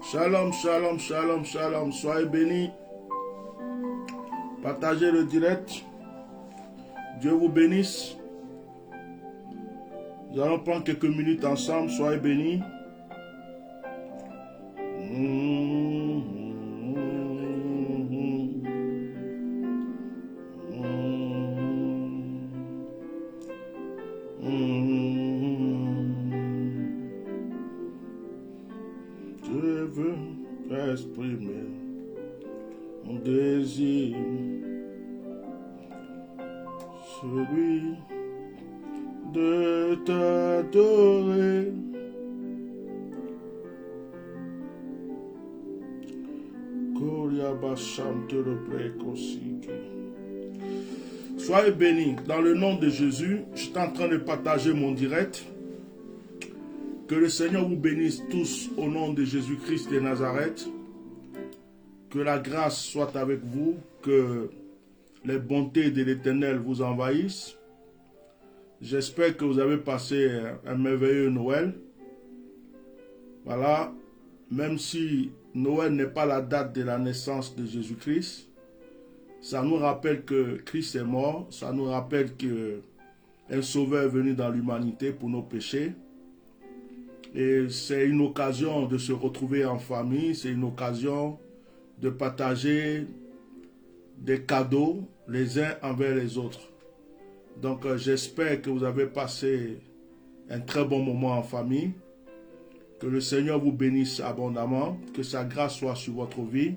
Shalom, shalom, shalom, shalom. Soyez bénis. Partagez le direct. Dieu vous bénisse. Nous allons prendre quelques minutes ensemble. Soyez bénis. Je veux exprimer mon désir, celui de t'adorer. Soyez bénis. Dans le nom de Jésus, je suis en train de partager mon direct. Que le Seigneur vous bénisse tous au nom de Jésus-Christ de Nazareth. Que la grâce soit avec vous, que les bontés de l'Éternel vous envahissent. J'espère que vous avez passé un merveilleux Noël. Voilà, même si Noël n'est pas la date de la naissance de Jésus-Christ, ça nous rappelle que Christ est mort, ça nous rappelle qu'un sauveur est venu dans l'humanité pour nos péchés. Et c'est une occasion de se retrouver en famille, c'est une occasion de partager des cadeaux les uns envers les autres. Donc j'espère que vous avez passé un très bon moment en famille. Que le Seigneur vous bénisse abondamment, que sa grâce soit sur votre vie.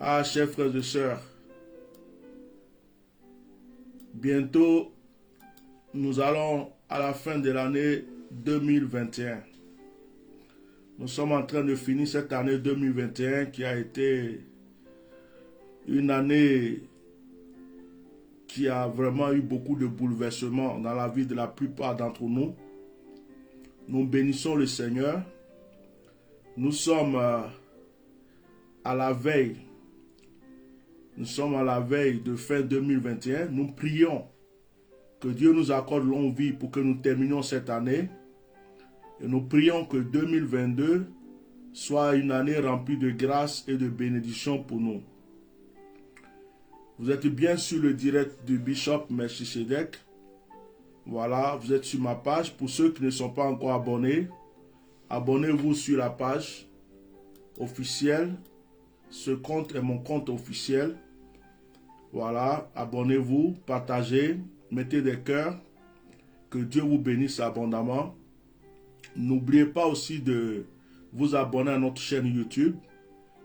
Ah, chers frères et sœurs, bientôt nous allons à la fin de l'année 2021. Nous sommes en train de finir cette année 2021 qui a été une année qui a vraiment eu beaucoup de bouleversements dans la vie de la plupart d'entre nous. Nous bénissons le Seigneur. Nous sommes à la veille. Nous sommes à la veille de fin 2021. Nous prions que Dieu nous accorde longue vie pour que nous terminions cette année. Et nous prions que 2022 soit une année remplie de grâce et de bénédiction pour nous. Vous êtes bien sur le direct du Bishop Melchisedec. Voilà, vous êtes sur ma page. Pour ceux qui ne sont pas encore abonnés, abonnez-vous sur la page officielle. Ce compte est mon compte officiel. Voilà, abonnez-vous, partagez, mettez des cœurs. Que Dieu vous bénisse abondamment. N'oubliez pas aussi de vous abonner à notre chaîne YouTube,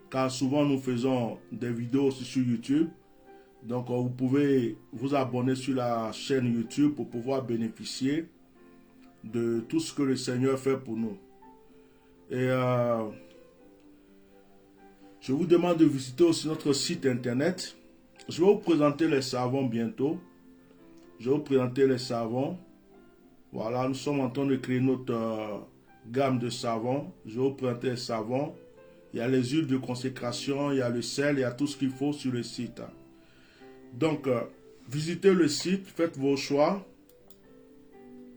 car souvent nous faisons des vidéos aussi sur YouTube. Donc vous pouvez vous abonner sur la chaîne YouTube pour pouvoir bénéficier de tout ce que le Seigneur fait pour nous. Et je vous demande de visiter aussi notre site internet. Je vais vous présenter les savons bientôt. Je vais vous présenter les savons. Voilà, nous sommes en train de créer notre gamme de savons. Je vais vous présenter les savons. Il y a les huiles de consécration, il y a le sel, il y a tout ce qu'il faut sur le site. Donc, visitez le site, faites vos choix.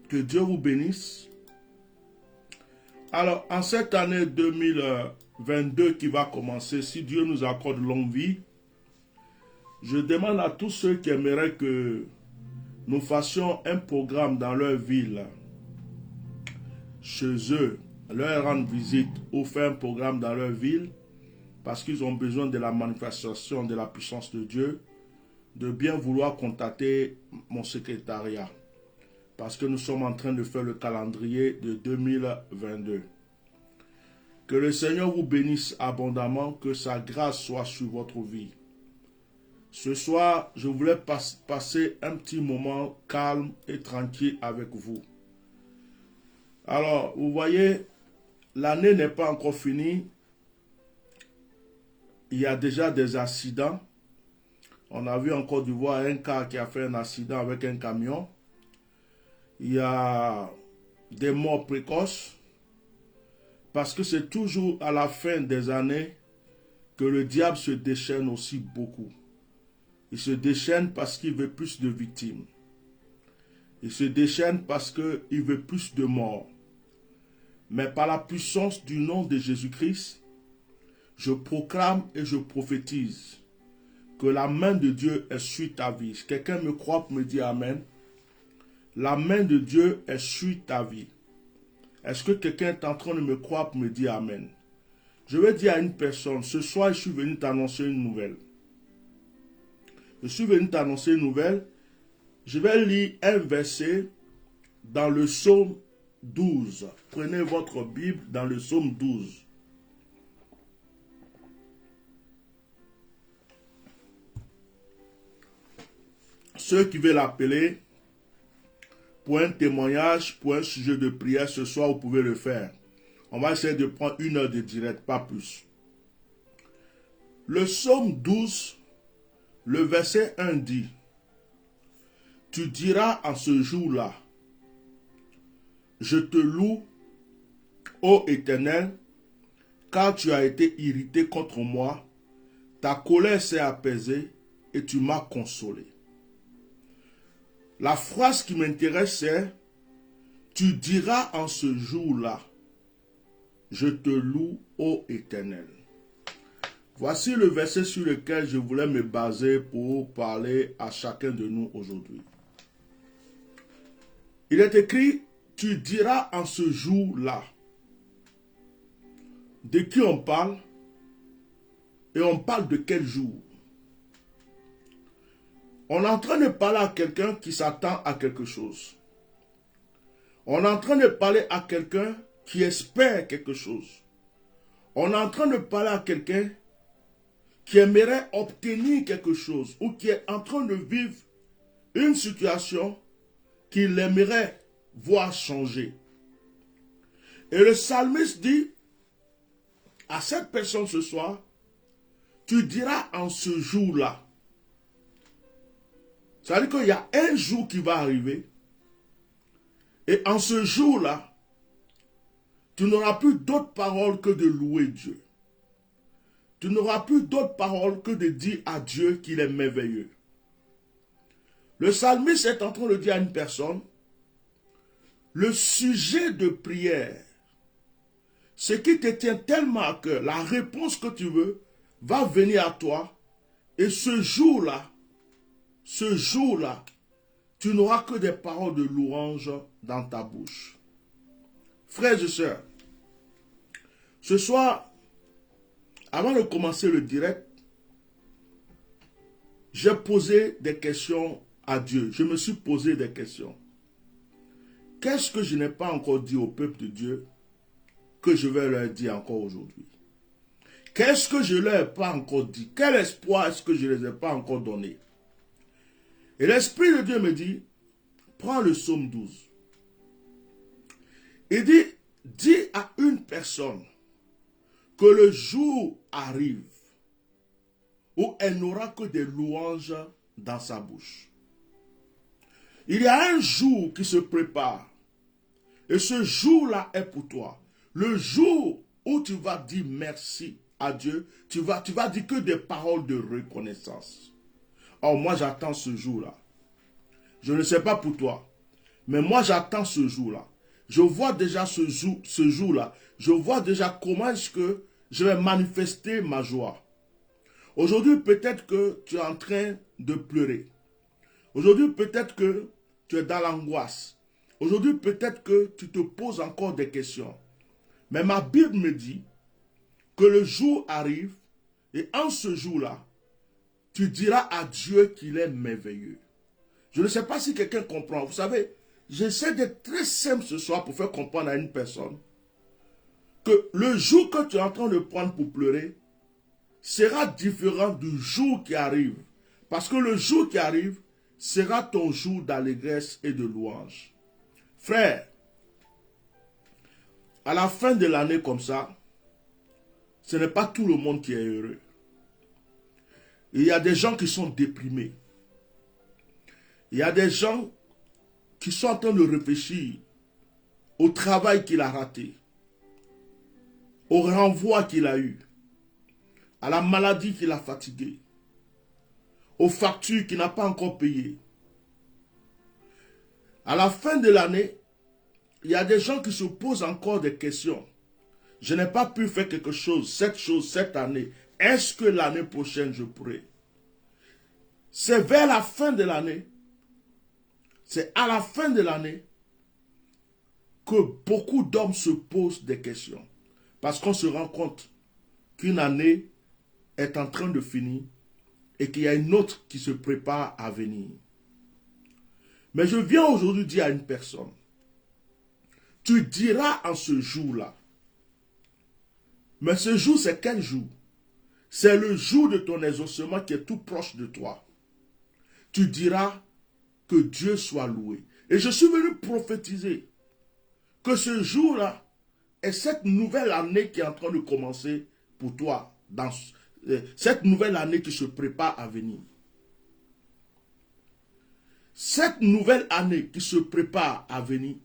Que Dieu vous bénisse. Alors, en cette année 2022 qui va commencer, si Dieu nous accorde longue vie, je demande à tous ceux qui aimeraient que nous fassions un programme dans leur ville, chez eux, leur rendre visite ou faire un programme dans leur ville, parce qu'ils ont besoin de la manifestation de la puissance de Dieu, de bien vouloir contacter mon secrétariat. Parce que nous sommes en train de faire le calendrier de 2022. Que le Seigneur vous bénisse abondamment, que sa grâce soit sur votre vie. Ce soir, je voulais passer un petit moment calme et tranquille avec vous. Alors, vous voyez, l'année n'est pas encore finie. Il y a déjà des accidents. On a vu en Côte d'Ivoire un cas qui a fait un accident avec un camion. Il y a des morts précoces. Parce que c'est toujours à la fin des années que le diable se déchaîne aussi beaucoup. Il se déchaîne parce qu'il veut plus de victimes. Il se déchaîne parce qu'il veut plus de morts. Mais par la puissance du nom de Jésus-Christ, je proclame et je prophétise que la main de Dieu est sur ta vie. Si quelqu'un me croit pour me dire Amen. La main de Dieu est sur ta vie. Est-ce que quelqu'un est en train de me croire pour me dire Amen? Je vais dire à une personne, ce soir je suis venu t'annoncer une nouvelle. Je suis venu t'annoncer une nouvelle. Je vais lire un verset dans le psaume 12. Prenez votre Bible dans le psaume 12. Ceux qui veulent l'appeler pour un témoignage, pour un sujet de prière ce soir, vous pouvez le faire. On va essayer de prendre 1 heure de direct, pas plus. Le psaume 12, le verset 1 dit, « Tu diras en ce jour-là, je te loue, ô Éternel, car tu as été irrité contre moi, ta colère s'est apaisée et tu m'as consolé. » La phrase qui m'intéresse c'est, « Tu diras en ce jour-là, je te loue, ô Éternel. » Voici le verset sur lequel je voulais me baser pour parler à chacun de nous aujourd'hui. Il est écrit, tu diras en ce jour-là. De qui on parle? Et on parle de quel jour? On est en train de parler à quelqu'un qui s'attend à quelque chose. On est en train de parler à quelqu'un qui espère quelque chose. On est en train de parler à quelqu'un qui aimerait obtenir quelque chose ou qui est en train de vivre une situation qu'il aimerait voir changer. Et le psalmiste dit à cette personne ce soir, tu diras en ce jour-là. Ça veut dire qu'il y a un jour qui va arriver et en ce jour-là, tu n'auras plus d'autres paroles que de louer Dieu. Tu n'auras plus d'autres paroles que de dire à Dieu qu'il est merveilleux. Le psalmiste est en train de dire à une personne, le sujet de prière, ce qui te tient tellement à cœur, la réponse que tu veux, va venir à toi. Et ce jour-là, tu n'auras que des paroles de louange dans ta bouche. Frères et sœurs, ce soir, avant de commencer le direct, j'ai posé des questions à Dieu. Je me suis posé des questions. Qu'est-ce que je n'ai pas encore dit au peuple de Dieu que je vais leur dire encore aujourd'hui? Qu'est-ce que je ne leur ai pas encore dit? Quel espoir est-ce que je ne les ai pas encore donné? Et l'Esprit de Dieu me dit, prends le psaume 12. Il dit, dis à une personne que le jour arrive où elle n'aura que des louanges dans sa bouche. Il y a un jour qui se prépare. Et ce jour-là est pour toi. Le jour où tu vas dire merci à Dieu, tu vas dire que des paroles de reconnaissance. Or, moi j'attends ce jour-là. Je ne sais pas pour toi, mais moi j'attends ce jour-là. Je vois déjà ce jour-là. Je vois déjà comment est-ce que je vais manifester ma joie. Aujourd'hui, peut-être que tu es en train de pleurer. Aujourd'hui, peut-être que tu es dans l'angoisse. Aujourd'hui, peut-être que tu te poses encore des questions. Mais ma Bible me dit que le jour arrive et en ce jour-là, tu diras à Dieu qu'il est merveilleux. Je ne sais pas si quelqu'un comprend. Vous savez, j'essaie d'être très simple ce soir pour faire comprendre à une personne que le jour que tu es en train de prendre pour pleurer sera différent du jour qui arrive. Parce que le jour qui arrive sera ton jour d'allégresse et de louange. Frère, à la fin de l'année comme ça, ce n'est pas tout le monde qui est heureux. Il y a des gens qui sont déprimés. Il y a des gens qui sont en train de réfléchir au travail qu'il a raté, au renvoi qu'il a eu, à la maladie qu'il a fatigué, aux factures qu'il n'a pas encore payées. À la fin de l'année, il y a des gens qui se posent encore des questions. Je n'ai pas pu faire quelque chose cette année. Est-ce que l'année prochaine je pourrai? C'est vers la fin de l'année, c'est à la fin de l'année que beaucoup d'hommes se posent des questions. Parce qu'on se rend compte qu'une année est en train de finir et qu'il y a une autre qui se prépare à venir. Mais je viens aujourd'hui dire à une personne, tu diras en ce jour-là, mais ce jour c'est quel jour? C'est le jour de ton exaucement qui est tout proche de toi. Tu diras que Dieu soit loué. Et je suis venu prophétiser que ce jour-là est cette nouvelle année qui est en train de commencer pour toi, dans cette nouvelle année qui se prépare à venir. Cette nouvelle année qui se prépare à venir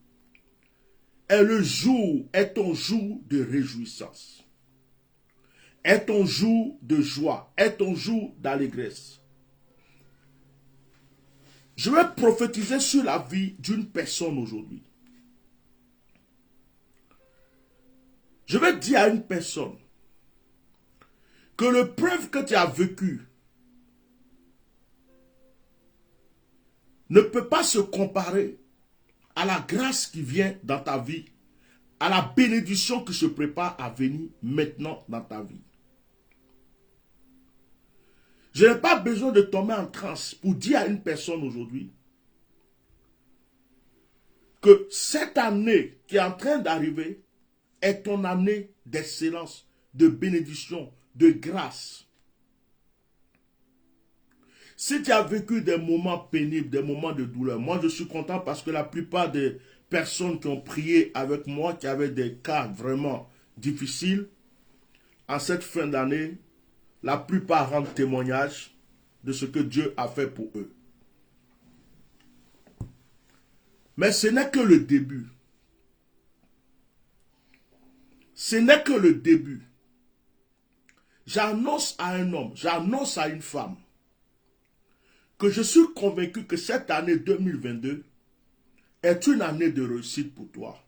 est ton jour de réjouissance, est ton jour de joie, est ton jour d'allégresse. Je vais prophétiser sur la vie d'une personne aujourd'hui. Je vais dire à une personne que l'épreuve que tu as vécue ne peut pas se comparer à la grâce qui vient dans ta vie, à la bénédiction qui se prépare à venir maintenant dans ta vie. Je n'ai pas besoin de tomber en transe pour dire à une personne aujourd'hui que cette année qui est en train d'arriver est ton année d'excellence, de bénédiction, de grâce. Si tu as vécu des moments pénibles, des moments de douleur, moi je suis content parce que la plupart des personnes qui ont prié avec moi, qui avaient des cas vraiment difficiles, en cette fin d'année, la plupart rendent témoignage de ce que Dieu a fait pour eux. Mais ce n'est que le début. Ce n'est que le début. J'annonce à un homme, j'annonce à une femme que je suis convaincu que cette année 2022 est une année de réussite pour toi.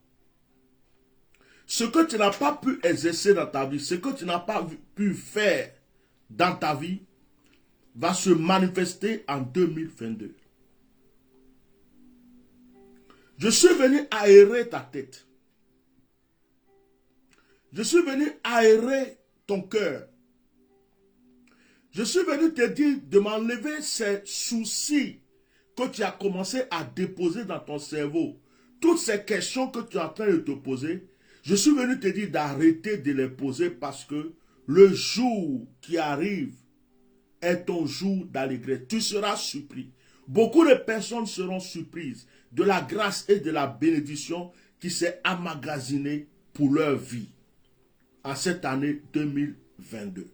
Ce que tu n'as pas pu exercer dans ta vie, ce que tu n'as pas pu faire dans ta vie, va se manifester en 2022. Je suis venu aérer ta tête. Je suis venu aérer ton cœur. Je suis venu te dire de m'enlever ces soucis que tu as commencé à déposer dans ton cerveau. Toutes ces questions que tu es en train de te poser, je suis venu te dire d'arrêter de les poser parce que le jour qui arrive est ton jour d'allégresse. Tu seras surpris. Beaucoup de personnes seront surprises de la grâce et de la bénédiction qui s'est emmagasinée pour leur vie en cette année 2022.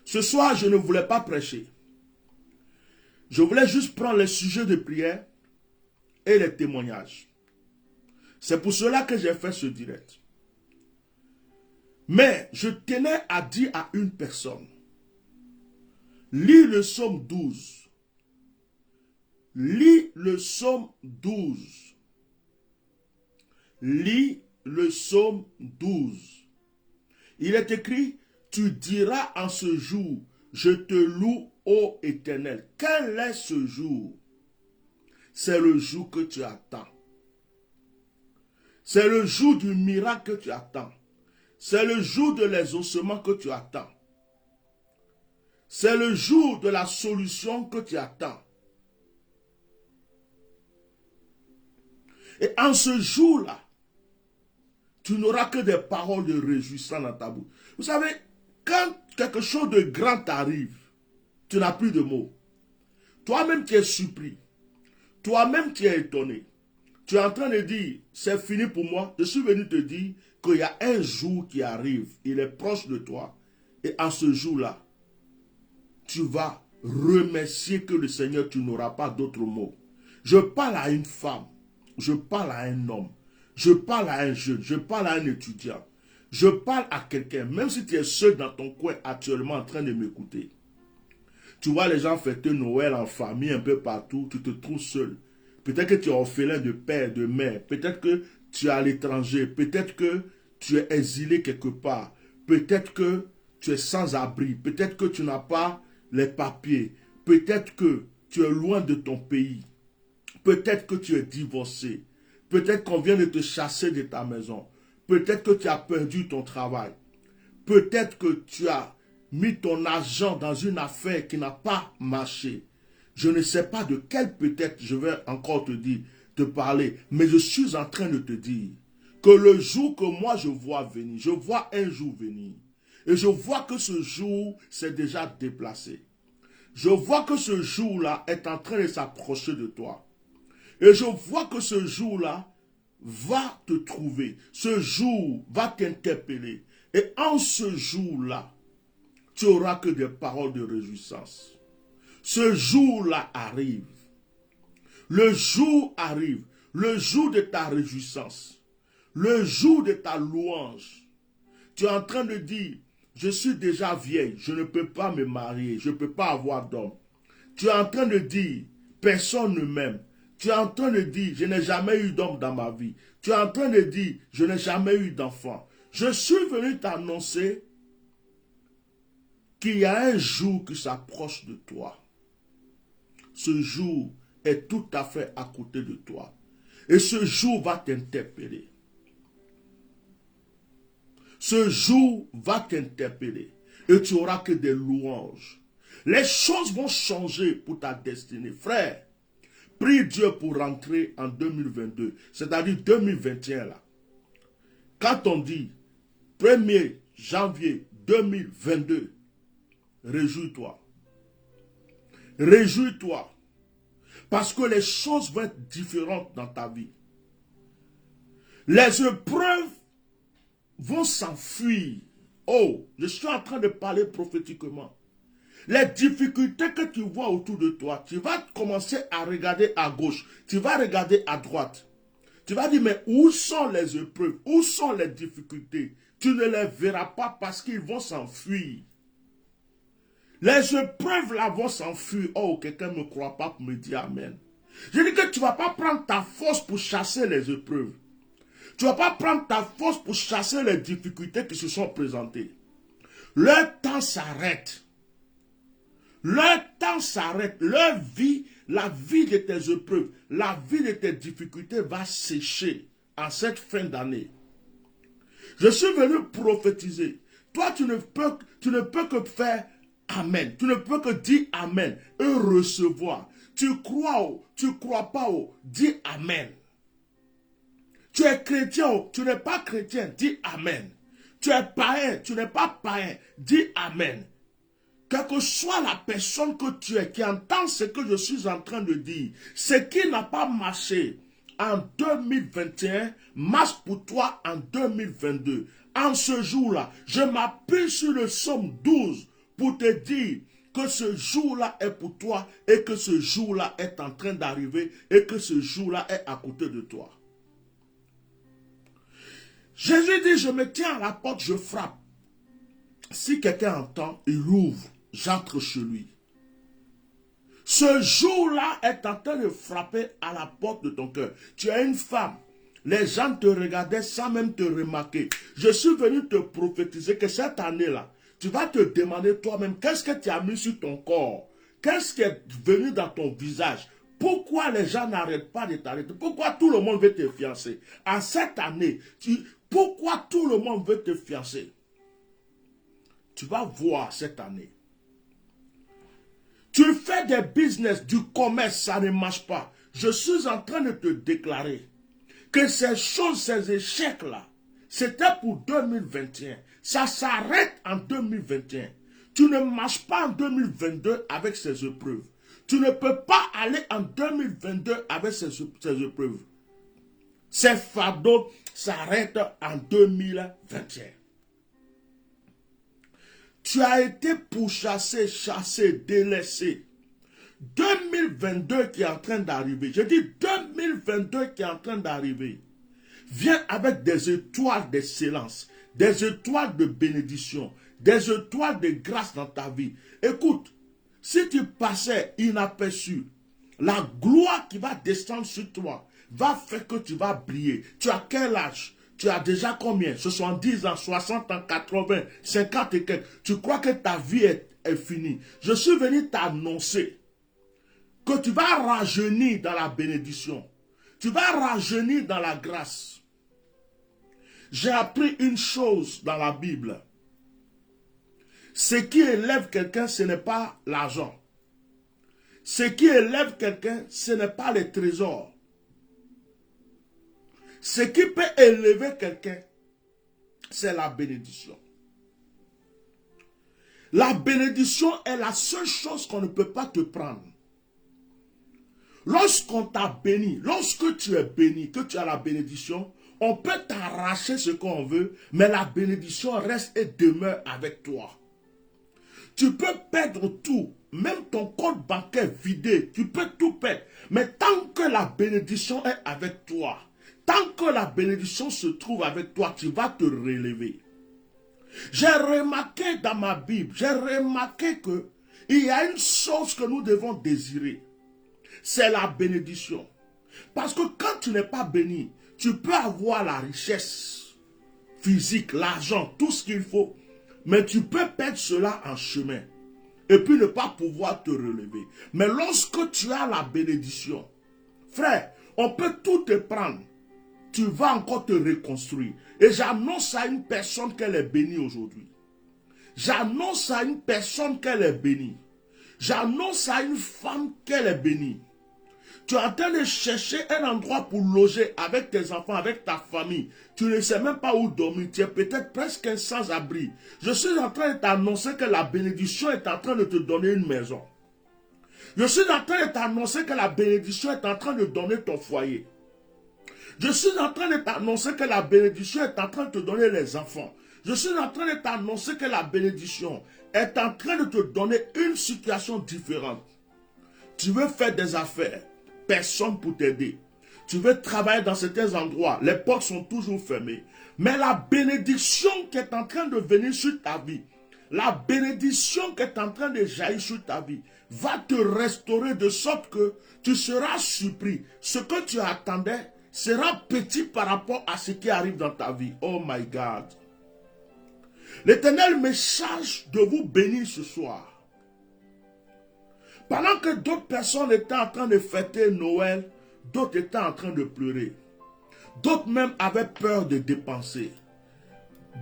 Ce soir, je ne voulais pas prêcher. Je voulais juste prendre les sujets de prière et les témoignages. C'est pour cela que j'ai fait ce direct. Mais je tenais à dire à une personne, lis le psaume 12. Lis le psaume 12. Lis le psaume 12. Il est écrit, tu diras en ce jour, je te loue, ô Éternel. Quel est ce jour? C'est le jour que tu attends. C'est le jour du miracle que tu attends. C'est le jour de l'exaucement que tu attends. C'est le jour de la solution que tu attends. Et en ce jour-là, tu n'auras que des paroles de réjouissance dans ta bouche. Vous savez, quand quelque chose de grand t'arrive, tu n'as plus de mots. Toi-même tu es surpris. Toi-même tu es étonné. Tu es en train de dire, c'est fini pour moi. Je suis venu te dire qu'il y a un jour qui arrive. Il est proche de toi. Et en ce jour-là, tu vas remercier que le Seigneur, tu n'auras pas d'autres mots. Je parle à une femme, je parle à un homme, je parle à un jeune, je parle à un étudiant, je parle à quelqu'un, même si tu es seul dans ton coin actuellement en train de m'écouter. Tu vois les gens fêter Noël en famille un peu partout, tu te trouves seul. Peut-être que tu es orphelin de père, de mère, peut-être que tu es à l'étranger, peut-être que tu es exilé quelque part, peut-être que tu es sans abri, peut-être que tu n'as pas les papiers, peut-être que tu es loin de ton pays, peut-être que tu es divorcé, peut-être qu'on vient de te chasser de ta maison, peut-être que tu as perdu ton travail, peut-être que tu as mis ton argent dans une affaire qui n'a pas marché. Je ne sais pas de quel peut-être je vais encore te parler, mais je suis en train de te dire que le jour que moi je vois venir, je vois un jour venir, et je vois que ce jour s'est déjà déplacé. Je vois que ce jour-là est en train de s'approcher de toi. Et je vois que ce jour-là va te trouver. Ce jour va t'interpeller. Et en ce jour-là, tu n'auras que des paroles de réjouissance. Ce jour-là arrive. Le jour arrive. Le jour de ta réjouissance. Le jour de ta louange. Tu es en train de dire, je suis déjà vieille, je ne peux pas me marier, je ne peux pas avoir d'homme. Tu es en train de dire, personne ne m'aime. Tu es en train de dire, je n'ai jamais eu d'homme dans ma vie. Tu es en train de dire, je n'ai jamais eu d'enfant. Je suis venu t'annoncer qu'il y a un jour qui s'approche de toi. Ce jour est tout à fait à côté de toi. Et ce jour va t'interpeller. Ce jour va t'interpeller. Et tu n'auras que des louanges. Les choses vont changer pour ta destinée. Frère, prie Dieu pour rentrer en 2022. C'est-à-dire 2021 là. Quand on dit 1er janvier 2022, réjouis-toi. Réjouis-toi. Parce que les choses vont être différentes dans ta vie. Les épreuves vont s'enfuir. Oh, je suis en train de parler prophétiquement. Les difficultés que tu vois autour de toi, tu vas commencer à regarder à gauche, tu vas regarder à droite. Tu vas dire, mais où sont les épreuves? Où sont les difficultés? Tu ne les verras pas parce qu'ils vont s'enfuir. Les épreuves là vont s'enfuir. Oh, quelqu'un ne me croit pas pour me dire amen. Je dis que tu ne vas pas prendre ta force pour chasser les épreuves. Tu ne vas pas prendre ta force pour chasser les difficultés qui se sont présentées. Le temps s'arrête. Le temps s'arrête. Leur vie, la vie de tes épreuves, la vie de tes difficultés va sécher en cette fin d'année. Je suis venu prophétiser. Toi, tu ne peux que faire amen. Tu ne peux que dire amen et recevoir. Tu crois ou tu crois pas ou, dis amen. Tu es chrétien ou tu n'es pas chrétien, dis amen. Tu es païen, tu n'es pas païen, dis amen. Quelle que soit la personne que tu es, qui entend ce que je suis en train de dire, ce qui n'a pas marché en 2021, marche pour toi en 2022. En ce jour-là, je m'appuie sur le psaume 12 pour te dire que ce jour-là est pour toi et que ce jour-là est en train d'arriver et que ce jour-là est à côté de toi. Jésus dit, je me tiens à la porte, je frappe. Si quelqu'un entend, il ouvre, j'entre chez lui. Ce jour-là est en train de frapper à la porte de ton cœur. Tu es une femme. Les gens te regardaient sans même te remarquer. Je suis venu te prophétiser que cette année-là, tu vas te demander toi-même, qu'est-ce que tu as mis sur ton corps? Qu'est-ce qui est venu dans ton visage? Pourquoi les gens n'arrêtent pas de t'arrêter? Pourquoi tout le monde veut te fiancer? En cette année, pourquoi tout le monde veut te fiancer? Tu vas voir cette année. Tu fais des business, du commerce, ça ne marche pas. Je suis en train de te déclarer que ces choses, ces échecs-là, c'était pour 2021. Ça s'arrête en 2021. Tu ne marches pas en 2022 avec ces épreuves. Tu ne peux pas aller en 2022 avec ces épreuves. Ces fardeaux s'arrêtent en 2021. Tu as été pourchassé, chassé, délaissé. 2022 qui est en train d'arriver. Je dis 2022 qui est en train d'arriver. Viens avec des étoiles d'excellence, des étoiles de bénédiction, des étoiles de grâce dans ta vie. Écoute, si tu passais inaperçu, la gloire qui va descendre sur toi va faire que tu vas briller. Tu as quel âge? Tu as déjà combien? 70 ans, 60 ans, 80, 50 et quelques. Tu crois que ta vie est finie. Je suis venu t'annoncer que tu vas rajeunir dans la bénédiction. Tu vas rajeunir dans la grâce. J'ai appris une chose dans la Bible. Ce qui élève quelqu'un, ce n'est pas l'argent. Ce qui élève quelqu'un, ce n'est pas les trésors. Ce qui peut élever quelqu'un, c'est la bénédiction. La bénédiction est la seule chose qu'on ne peut pas te prendre. Lorsqu'on t'a béni, lorsque tu es béni, que tu as la bénédiction, on peut t'arracher ce qu'on veut, mais la bénédiction reste et demeure avec toi. Tu peux perdre tout, même ton compte bancaire vidé, tu peux tout perdre. Mais tant que la bénédiction est avec toi, tant que la bénédiction se trouve avec toi, tu vas te relever. J'ai remarqué dans ma Bible, j'ai remarqué que il y a une chose que nous devons désirer. C'est la bénédiction. Parce que quand tu n'es pas béni, tu peux avoir la richesse physique, l'argent, tout ce qu'il faut. Mais tu peux perdre cela en chemin. Et puis ne pas pouvoir te relever. Mais lorsque tu as la bénédiction, frère, on peut tout te prendre. Tu vas encore te reconstruire. Et j'annonce à une personne qu'elle est bénie aujourd'hui. J'annonce à une personne qu'elle est bénie. J'annonce à une femme qu'elle est bénie. Tu es en train de chercher un endroit pour loger avec tes enfants, avec ta famille. Tu ne sais même pas où dormir. Tu es peut-être presque un sans-abri. Je suis en train de t'annoncer que la bénédiction est en train de te donner une maison. Je suis en train de t'annoncer que la bénédiction est en train de donner ton foyer. Je suis en train de t'annoncer que la bénédiction est en train de te donner les enfants. Je suis en train de t'annoncer que la bénédiction est en train de te donner une situation différente. Tu veux faire des affaires, personne pour t'aider. Tu veux travailler dans certains endroits, les portes sont toujours fermées. Mais la bénédiction qui est en train de venir sur ta vie, la bénédiction qui est en train de jaillir sur ta vie, va te restaurer de sorte que tu seras surpris. Ce que tu attendais sera petit par rapport à ce qui arrive dans ta vie. Oh my God. L'Éternel me charge de vous bénir ce soir. Pendant que d'autres personnes étaient en train de fêter Noël, d'autres étaient en train de pleurer. D'autres même avaient peur de dépenser.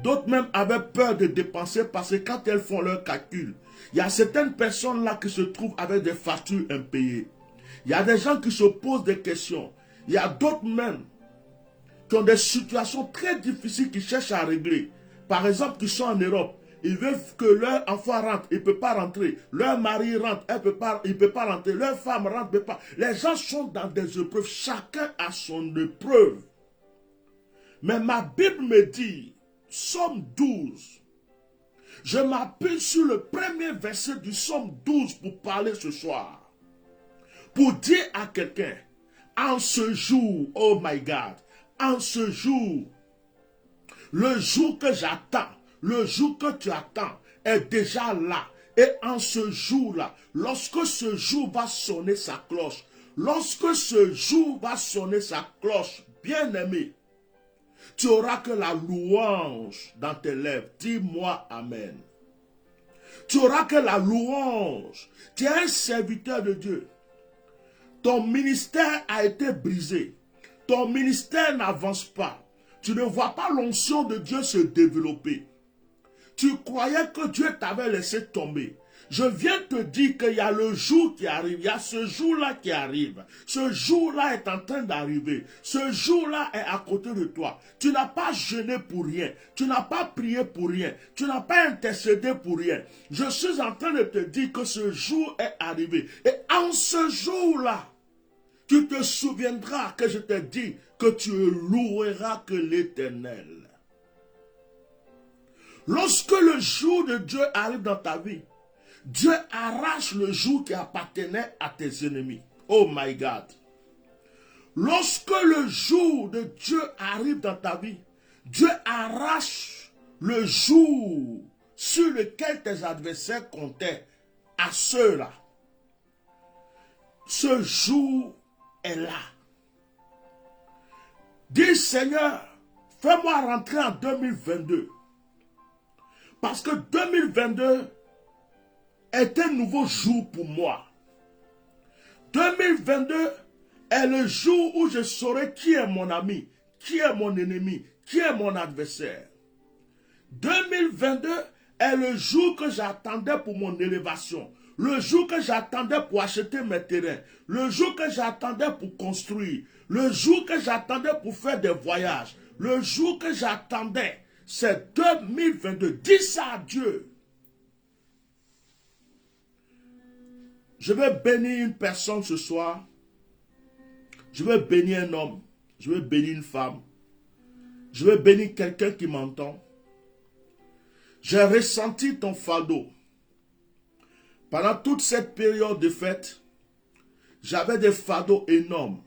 D'autres même avaient peur de dépenser parce que quand elles font leur calcul, il y a certaines personnes là qui se trouvent avec des factures impayées. Il y a des gens qui se posent des questions. Il y a d'autres même qui ont des situations très difficiles qui cherchent à régler. Par exemple, qui sont en Europe. Ils veulent que leur enfant rentre, il ne peut pas rentrer. Leur mari rentre, il ne peut pas rentrer. Leur femme rentre, il ne peut pas. Les gens sont dans des épreuves. Chacun a son épreuve. Mais ma Bible me dit, Psaume 12. Je m'appuie sur le premier verset du Psaume 12 pour parler ce soir. Pour dire à quelqu'un, en ce jour, oh my God, en ce jour, le jour que j'attends, le jour que tu attends est déjà là. Et en ce jour-là, lorsque ce jour va sonner sa cloche, lorsque ce jour va sonner sa cloche, bien-aimé, tu auras que la louange dans tes lèvres. Dis-moi Amen. Tu auras que la louange. Tu es un serviteur de Dieu. Ton ministère a été brisé. Ton ministère n'avance pas. Tu ne vois pas l'onction de Dieu se développer. Tu croyais que Dieu t'avait laissé tomber. Je viens te dire qu'il y a le jour qui arrive. Il y a ce jour-là qui arrive. Ce jour-là est en train d'arriver. Ce jour-là est à côté de toi. Tu n'as pas jeûné pour rien. Tu n'as pas prié pour rien. Tu n'as pas intercédé pour rien. Je suis en train de te dire que ce jour est arrivé. Et en ce jour-là, tu te souviendras que je t'ai dit que tu ne loueras que l'Éternel. Lorsque le jour de Dieu arrive dans ta vie, Dieu arrache le jour qui appartenait à tes ennemis. Oh my God. Lorsque le jour de Dieu arrive dans ta vie, Dieu arrache le jour sur lequel tes adversaires comptaient à ceux-là. Ce jour est là. Dis Seigneur, fais-moi rentrer en 2022. Parce que 2022 est un nouveau jour pour moi. 2022 est le jour où je saurai qui est mon ami, qui est mon ennemi, qui est mon adversaire. 2022 est le jour que j'attendais pour mon élévation. Le jour que j'attendais pour acheter mes terrains. Le jour que j'attendais pour construire. Le jour que j'attendais pour faire des voyages. Le jour que j'attendais, c'est 2022. Dis ça à Dieu. Je vais bénir une personne ce soir. Je vais bénir un homme. Je vais bénir une femme. Je vais bénir quelqu'un qui m'entend. J'ai ressenti ton fardeau. Pendant toute cette période de fête, j'avais des fardeaux énormes.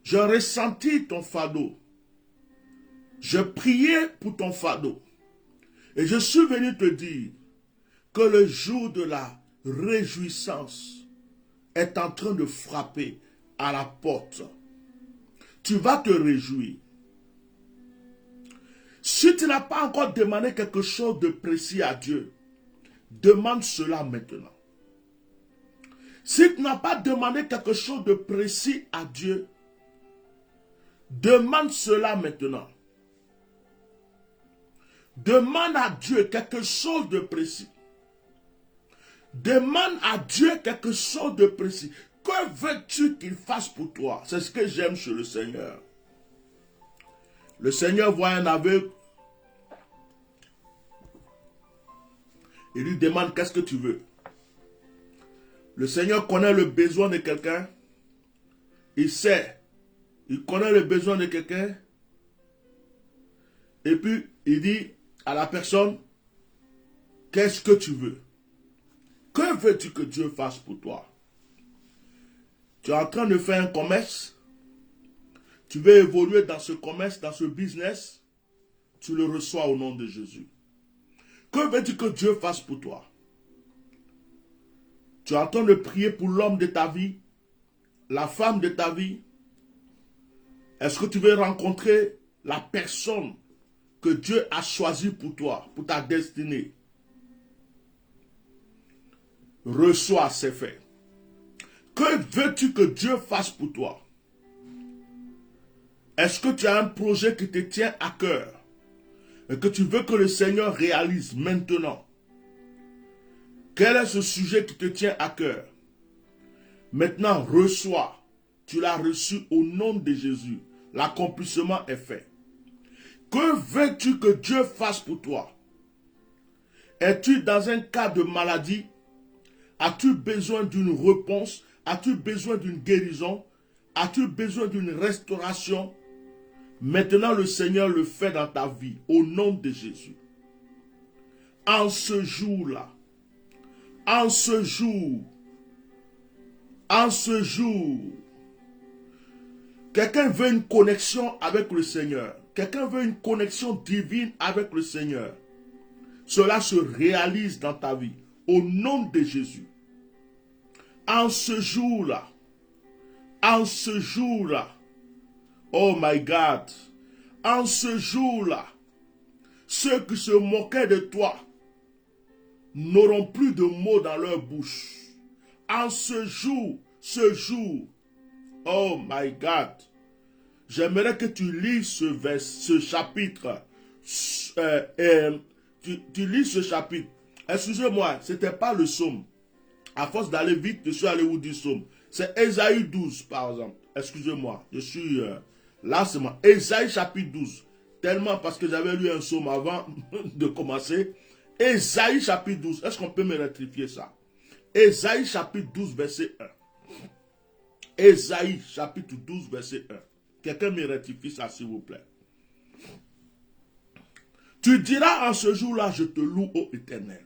J'ai ressenti ton fardeau. Je priais pour ton fardeau. Et je suis venu te dire que le jour de la réjouissance est en train de frapper à la porte. Tu vas te réjouir. Si tu n'as pas encore demandé quelque chose de précis à Dieu, demande cela maintenant. Si tu n'as pas demandé quelque chose de précis à Dieu, demande cela maintenant. Demande à Dieu quelque chose de précis. Demande à Dieu quelque chose de précis. Que veux-tu qu'il fasse pour toi? C'est ce que j'aime chez le Seigneur. Le Seigneur voit un aveugle. Il lui demande qu'est-ce que tu veux. Le Seigneur connaît le besoin de quelqu'un. Il sait. Il connaît le besoin de quelqu'un. Et puis, il dit à la personne, qu'est-ce que tu veux? Que veux-tu que Dieu fasse pour toi? Tu es en train de faire un commerce. Tu veux évoluer dans ce commerce, dans ce business. Tu le reçois au nom de Jésus. Que veux-tu que Dieu fasse pour toi? Tu es en train de prier pour l'homme de ta vie, la femme de ta vie. Est-ce que tu veux rencontrer la personne que Dieu a choisie pour toi, pour ta destinée? Reçois, c'est fait. Que veux-tu que Dieu fasse pour toi? Est-ce que tu as un projet qui te tient à cœur et que tu veux que le Seigneur réalise maintenant? Quel est ce sujet qui te tient à cœur? Maintenant, reçois. Tu l'as reçu au nom de Jésus. L'accomplissement est fait. Que veux-tu que Dieu fasse pour toi? Es-tu dans un cas de maladie? As-tu besoin d'une réponse? As-tu besoin d'une guérison? As-tu besoin d'une restauration? Maintenant, le Seigneur le fait dans ta vie, au nom de Jésus. En ce jour-là, en ce jour, quelqu'un veut une connexion avec le Seigneur. Quelqu'un veut une connexion divine avec le Seigneur. Cela se réalise dans ta vie, au nom de Jésus. En ce jour-là, oh my God, en ce jour-là, ceux qui se moquaient de toi n'auront plus de mots dans leur bouche. En ce jour, oh my God, j'aimerais que tu lises ce chapitre. Tu lis ce chapitre. Excusez-moi, ce n'était pas le psaume. À force d'aller vite, je suis allé où du psaume. C'est Ésaïe 12, par exemple. Excusez-moi, je suis là, c'est moi. Ésaïe chapitre 12. Tellement parce que j'avais lu un psaume avant de commencer. Ésaïe chapitre 12. Est-ce qu'on peut me rectifier ça? Ésaïe chapitre 12, verset 1. Ésaïe chapitre 12, verset 1. Quelqu'un me rectifie ça, s'il vous plaît. Tu diras en ce jour-là, je te loue, ô Éternel.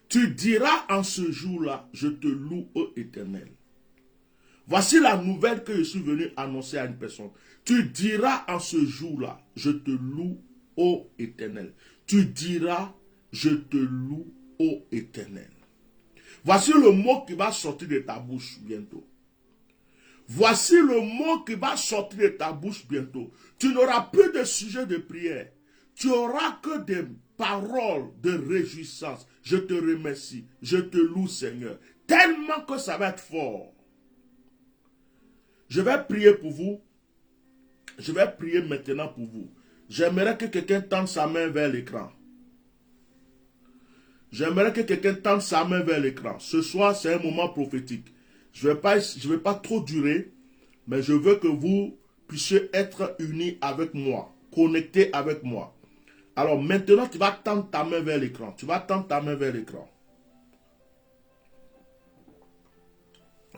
Tu diras en ce jour-là, je te loue, ô Éternel. Voici la nouvelle que je suis venu annoncer à une personne. Tu diras en ce jour-là, je te loue, ô Éternel. Tu diras, je te loue, ô Éternel. Voici le mot qui va sortir de ta bouche bientôt. Voici le mot qui va sortir de ta bouche bientôt. Tu n'auras plus de sujet de prière. Tu auras que des paroles de réjouissance. Je te remercie. Je te loue, Seigneur. Tellement que ça va être fort. Je vais prier pour vous. Je vais prier maintenant pour vous. J'aimerais que quelqu'un tende sa main vers l'écran. J'aimerais que quelqu'un tende sa main vers l'écran. Ce soir, c'est un moment prophétique. Je ne vais pas trop durer, mais je veux que vous puissiez être unis avec moi, connectés avec moi. Alors maintenant, tu vas tendre ta main vers l'écran. Tu vas tendre ta main vers l'écran.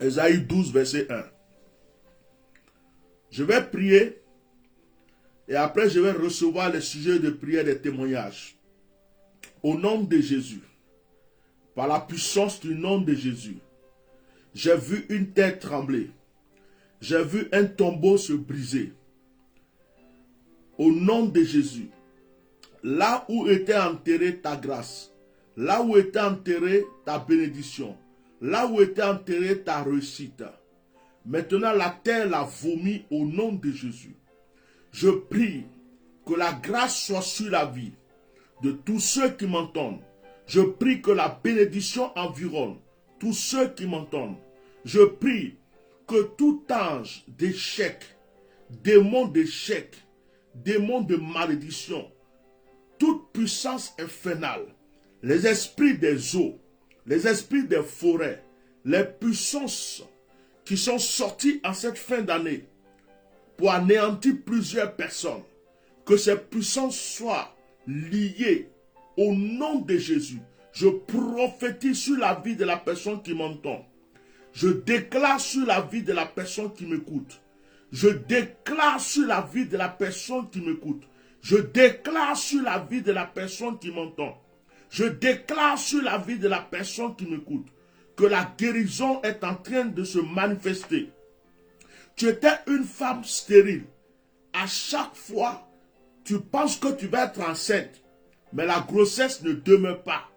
Ésaïe 12, verset 1. Je vais prier et après je vais recevoir les sujets de prière des témoignages. Au nom de Jésus, par la puissance du nom de Jésus, j'ai vu une terre trembler. J'ai vu un tombeau se briser. Au nom de Jésus, là où était enterrée ta grâce, là où était enterrée ta bénédiction, là où était enterrée ta réussite, maintenant la terre l'a vomi au nom de Jésus. Je prie que la grâce soit sur la vie de tous ceux qui m'entendent. Je prie que la bénédiction environne tous ceux qui m'entendent. Je prie que tout ange d'échec, démon d'échec, démon de malédiction, toute puissance infernale, les esprits des eaux, les esprits des forêts, les puissances qui sont sorties en cette fin d'année pour anéantir plusieurs personnes, que ces puissances soient liées au nom de Jésus. Je prophétise sur la vie de la personne qui m'entend. Je déclare sur la vie de la personne qui m'écoute. Je déclare sur la vie de la personne qui m'écoute. Je déclare sur la vie de la personne qui m'entend. Je déclare sur la vie de la personne qui m'écoute que la guérison est en train de se manifester. Tu étais une femme stérile. À chaque fois, tu penses que tu vas être enceinte, mais la grossesse ne demeure pas.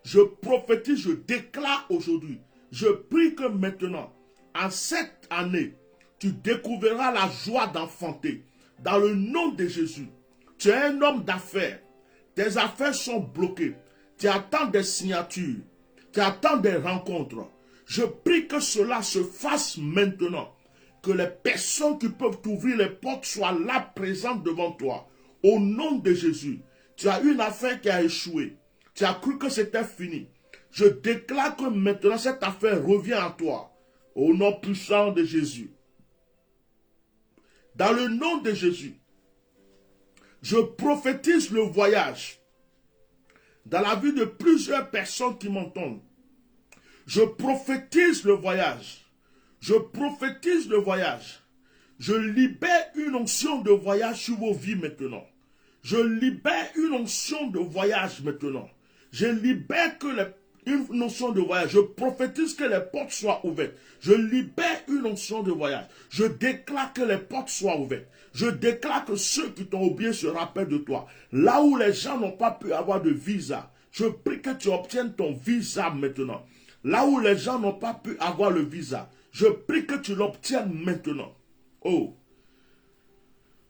Je prophétise, je déclare aujourd'hui. Je prie que maintenant, en cette année, tu découvriras la joie d'enfanter. Dans le nom de Jésus, tu es un homme d'affaires. Tes affaires sont bloquées. Tu attends des signatures. Tu attends des rencontres. Je prie que cela se fasse maintenant. Que les personnes qui peuvent t'ouvrir les portes soient là présentes devant toi. Au nom de Jésus, tu as une affaire qui a échoué. Tu as cru que c'était fini. Je déclare que maintenant cette affaire revient à toi. Au nom puissant de Jésus. Dans le nom de Jésus, je prophétise le voyage dans la vie de plusieurs personnes qui m'entendent. Je prophétise le voyage. Je prophétise le voyage. Je libère une onction de voyage sur vos vies maintenant. Je libère une onction de voyage maintenant. Je libère une notion de voyage. Je prophétise que les portes soient ouvertes. Je libère une onction de voyage. Je déclare que les portes soient ouvertes. Je déclare que ceux qui t'ont oublié se rappellent de toi. Là où les gens n'ont pas pu avoir de visa, je prie que tu obtiennes ton visa maintenant. Là où les gens n'ont pas pu avoir le visa, je prie que tu l'obtiennes maintenant. Oh,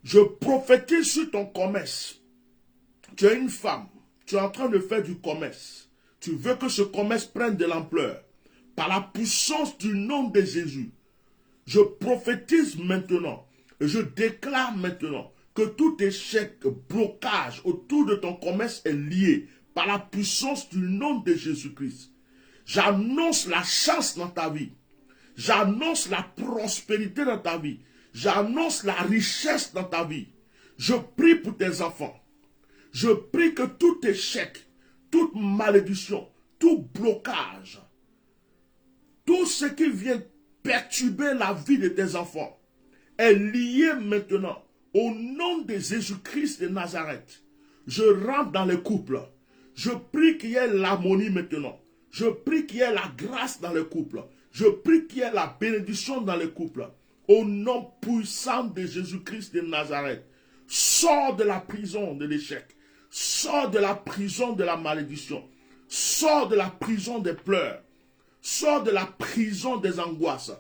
je prophétise sur ton commerce. Tu es une femme. Tu es en train de faire du commerce. Tu veux que ce commerce prenne de l'ampleur. Par la puissance du nom de Jésus, je prophétise maintenant et je déclare maintenant que tout échec, blocage autour de ton commerce est lié par la puissance du nom de Jésus-Christ. J'annonce la chance dans ta vie. J'annonce la prospérité dans ta vie. J'annonce la richesse dans ta vie. Je prie pour tes enfants. Je prie que tout échec, toute malédiction, tout blocage, tout ce qui vient perturber la vie de tes enfants est lié maintenant au nom de Jésus-Christ de Nazareth. je rentre dans les couples. Je prie qu'il y ait l'harmonie maintenant. Je prie qu'il y ait la grâce dans les couples. Je prie qu'il y ait la bénédiction dans les couples. Au nom puissant de Jésus-Christ de Nazareth, sors de la prison de l'échec. Sors de la prison de la malédiction. Sors de la prison des pleurs. Sors de la prison des angoisses.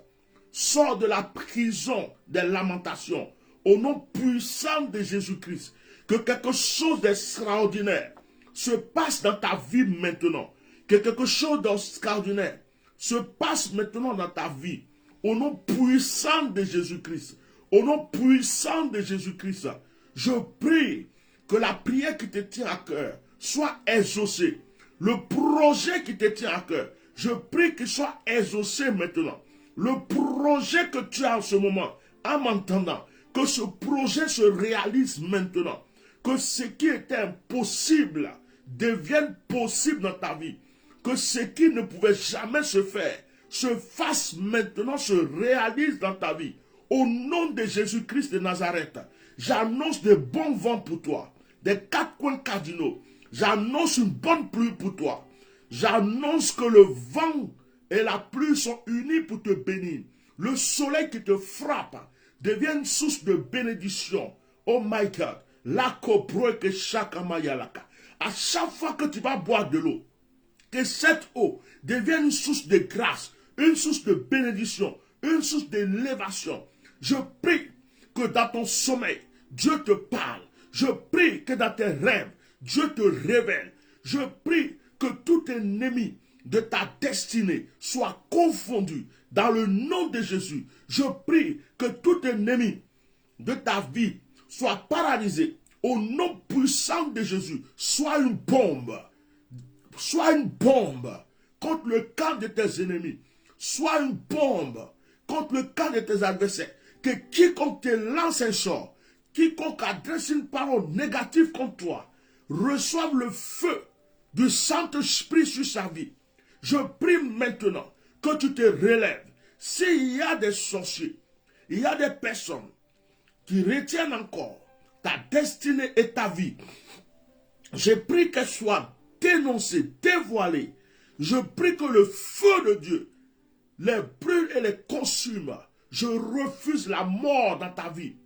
Sors de la prison des lamentations. Au nom puissant de Jésus-Christ, que quelque chose d'extraordinaire se passe dans ta vie maintenant. Que quelque chose d'extraordinaire se passe maintenant dans ta vie. Au nom puissant de Jésus-Christ. Au nom puissant de Jésus-Christ. Je prie que la prière qui te tient à cœur soit exaucée. Le projet qui te tient à cœur, je prie qu'il soit exaucé maintenant. Le projet que tu as en ce moment, en m'entendant, que ce projet se réalise maintenant. Que ce qui était impossible devienne possible dans ta vie. Que ce qui ne pouvait jamais se faire se fasse maintenant, se réalise dans ta vie. Au nom de Jésus-Christ de Nazareth, j'annonce de bons vents pour toi, des quatre coins cardinaux. J'annonce une bonne pluie pour toi. J'annonce que le vent et la pluie sont unis pour te bénir. Le soleil qui te frappe devient une source de bénédiction. Oh my God. À chaque fois que tu vas boire de l'eau, que cette eau devienne une source de grâce, une source de bénédiction, une source d'élévation. Je prie que dans ton sommeil, Dieu te parle. Je prie que dans tes rêves, Dieu te révèle. Je prie que tout ennemi de ta destinée soit confondu dans le nom de Jésus. Je prie que tout ennemi de ta vie soit paralysé au nom puissant de Jésus. Sois une bombe. Sois une bombe contre le camp de tes ennemis. Sois une bombe contre le camp de tes adversaires. Que quiconque te lance un sort, quiconque adresse une parole négative contre toi, reçoive le feu du Saint-Esprit sur sa vie. Je prie maintenant que tu te relèves. S'il y a des sorciers, il y a des personnes qui retiennent encore ta destinée et ta vie, je prie qu'elles soient dénoncées, dévoilées. Je prie que le feu de Dieu les brûle et les consume. Je refuse la mort dans ta vie.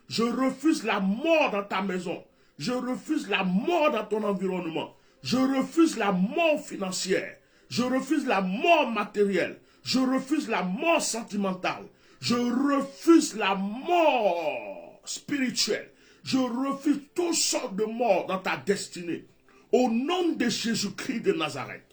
Je refuse la mort dans ta maison. Je refuse la mort dans ton environnement. Je refuse la mort financière. Je refuse la mort matérielle. Je refuse la mort sentimentale. Je refuse la mort spirituelle. Je refuse toutes sortes de morts dans ta destinée. Au nom de Jésus-Christ de Nazareth,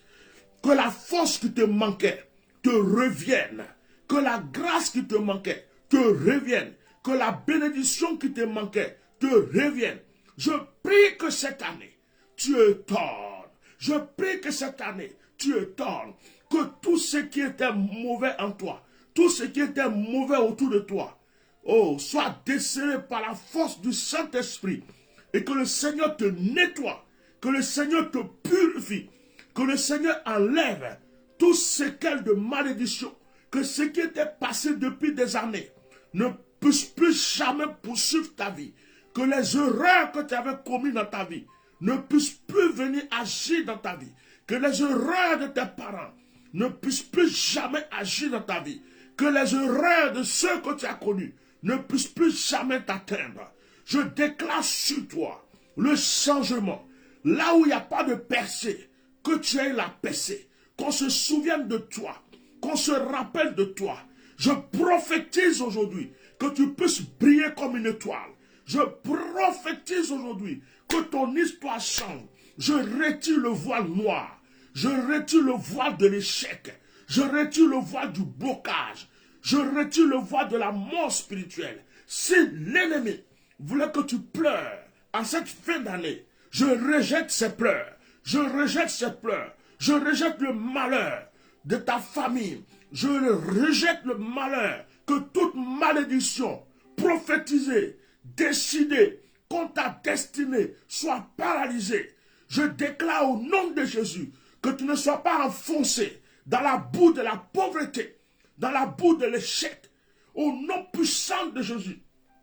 que la force qui te manquait te revienne. Que la grâce qui te manquait te revienne. Que la bénédiction qui te manquait te revienne. Je prie que cette année, tu étonnes. Je prie que cette année, tu étonnes. Que tout ce qui était mauvais en toi, tout ce qui était mauvais autour de toi, oh, soit décelé par la force du Saint-Esprit. Et que le Seigneur te nettoie. Que le Seigneur te purifie. Que le Seigneur enlève tout séquelles de malédiction. Que ce qui était passé depuis des années ne puisse plus jamais poursuivre ta vie. Que les erreurs que tu avais commises dans ta vie ne puissent plus venir agir dans ta vie. Que les erreurs de tes parents ne puissent plus jamais agir dans ta vie. Que les erreurs de ceux que tu as connus ne puissent plus jamais t'atteindre. Je déclare sur toi le changement. Là où il n'y a pas de percée, que tu aies la percée. Qu'on se souvienne de toi. Qu'on se rappelle de toi. Je prophétise aujourd'hui que tu puisses briller comme une étoile. Je prophétise aujourd'hui que ton histoire change. Je retire le voile noir. Je retire le voile de l'échec. Je retire le voile du blocage. Je retire le voile de la mort spirituelle. Si l'ennemi voulait que tu pleures en cette fin d'année, je rejette ses pleurs. Je rejette ses pleurs. Je rejette le malheur de ta famille. Je rejette le malheur. Que toute malédiction prophétisée, décidée contre ta destinée soit paralysée. Je déclare au nom de Jésus que tu ne sois pas enfoncé dans la boue de la pauvreté, dans la boue de l'échec. Au nom puissant de Jésus,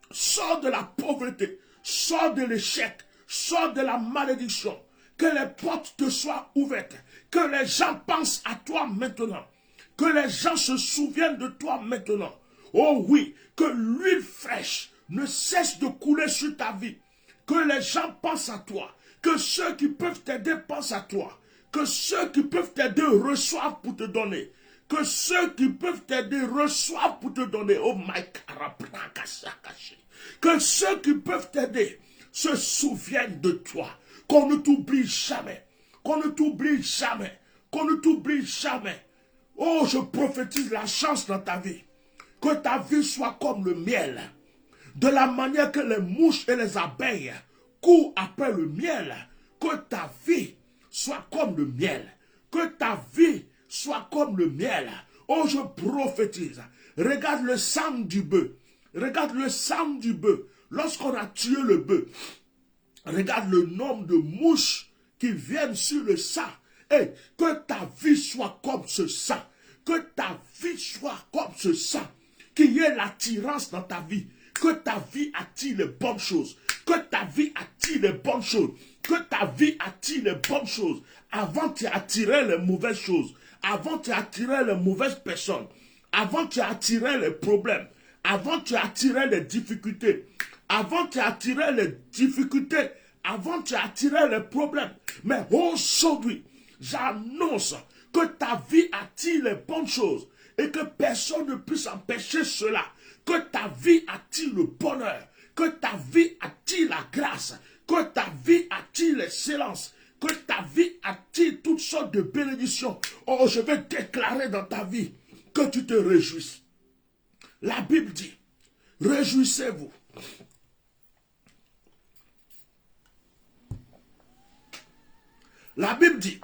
sors de la pauvreté, sors de l'échec, Sors de la malédiction. Que les portes te soient ouvertes. Que les gens pensent à toi maintenant. Que les gens se souviennent de toi maintenant. Oh oui, que l'huile fraîche ne cesse de couler sur ta vie. Que les gens pensent à toi. Que ceux qui peuvent t'aider pensent à toi. Que ceux qui peuvent t'aider reçoivent pour te donner. Que ceux qui peuvent t'aider reçoivent pour te donner. Oh my God. Que ceux qui peuvent t'aider se souviennent de toi. Qu'on ne t'oublie jamais. Qu'on ne t'oublie jamais. Qu'on ne t'oublie jamais. Oh, je prophétise la chance dans ta vie. Que ta vie soit comme le miel. De la manière que les mouches et les abeilles courent après le miel. Que ta vie soit comme le miel. Que ta vie soit comme le miel. Oh, je prophétise. Regarde le sang du bœuf. Regarde le sang du bœuf. Lorsqu'on a tué le bœuf, regarde le nombre de mouches qui viennent sur le sang. Et que ta vie soit comme ce sang. Que ta vie soit comme ce sang. Qu'il y ait l'attirance dans ta vie. Que ta vie attire les bonnes choses. Que ta vie attire les bonnes choses. Que ta vie attire les bonnes choses. Avant, tu attirais les mauvaises choses. Avant, tu attirais les mauvaises personnes. Avant, tu attirais les problèmes. Avant, tu attirais les difficultés. Avant, tu attirais les difficultés. Avant, tu attirais les problèmes. Mais aujourd'hui, j'annonce que ta vie attire les bonnes choses. Et que personne ne puisse empêcher cela. Que ta vie attire le bonheur. Que ta vie attire la grâce. Que ta vie attire l'excellence. Que ta vie attire toutes sortes de bénédictions. Oh, je vais déclarer dans ta vie que tu te réjouisses. La Bible dit, réjouissez-vous. La Bible dit,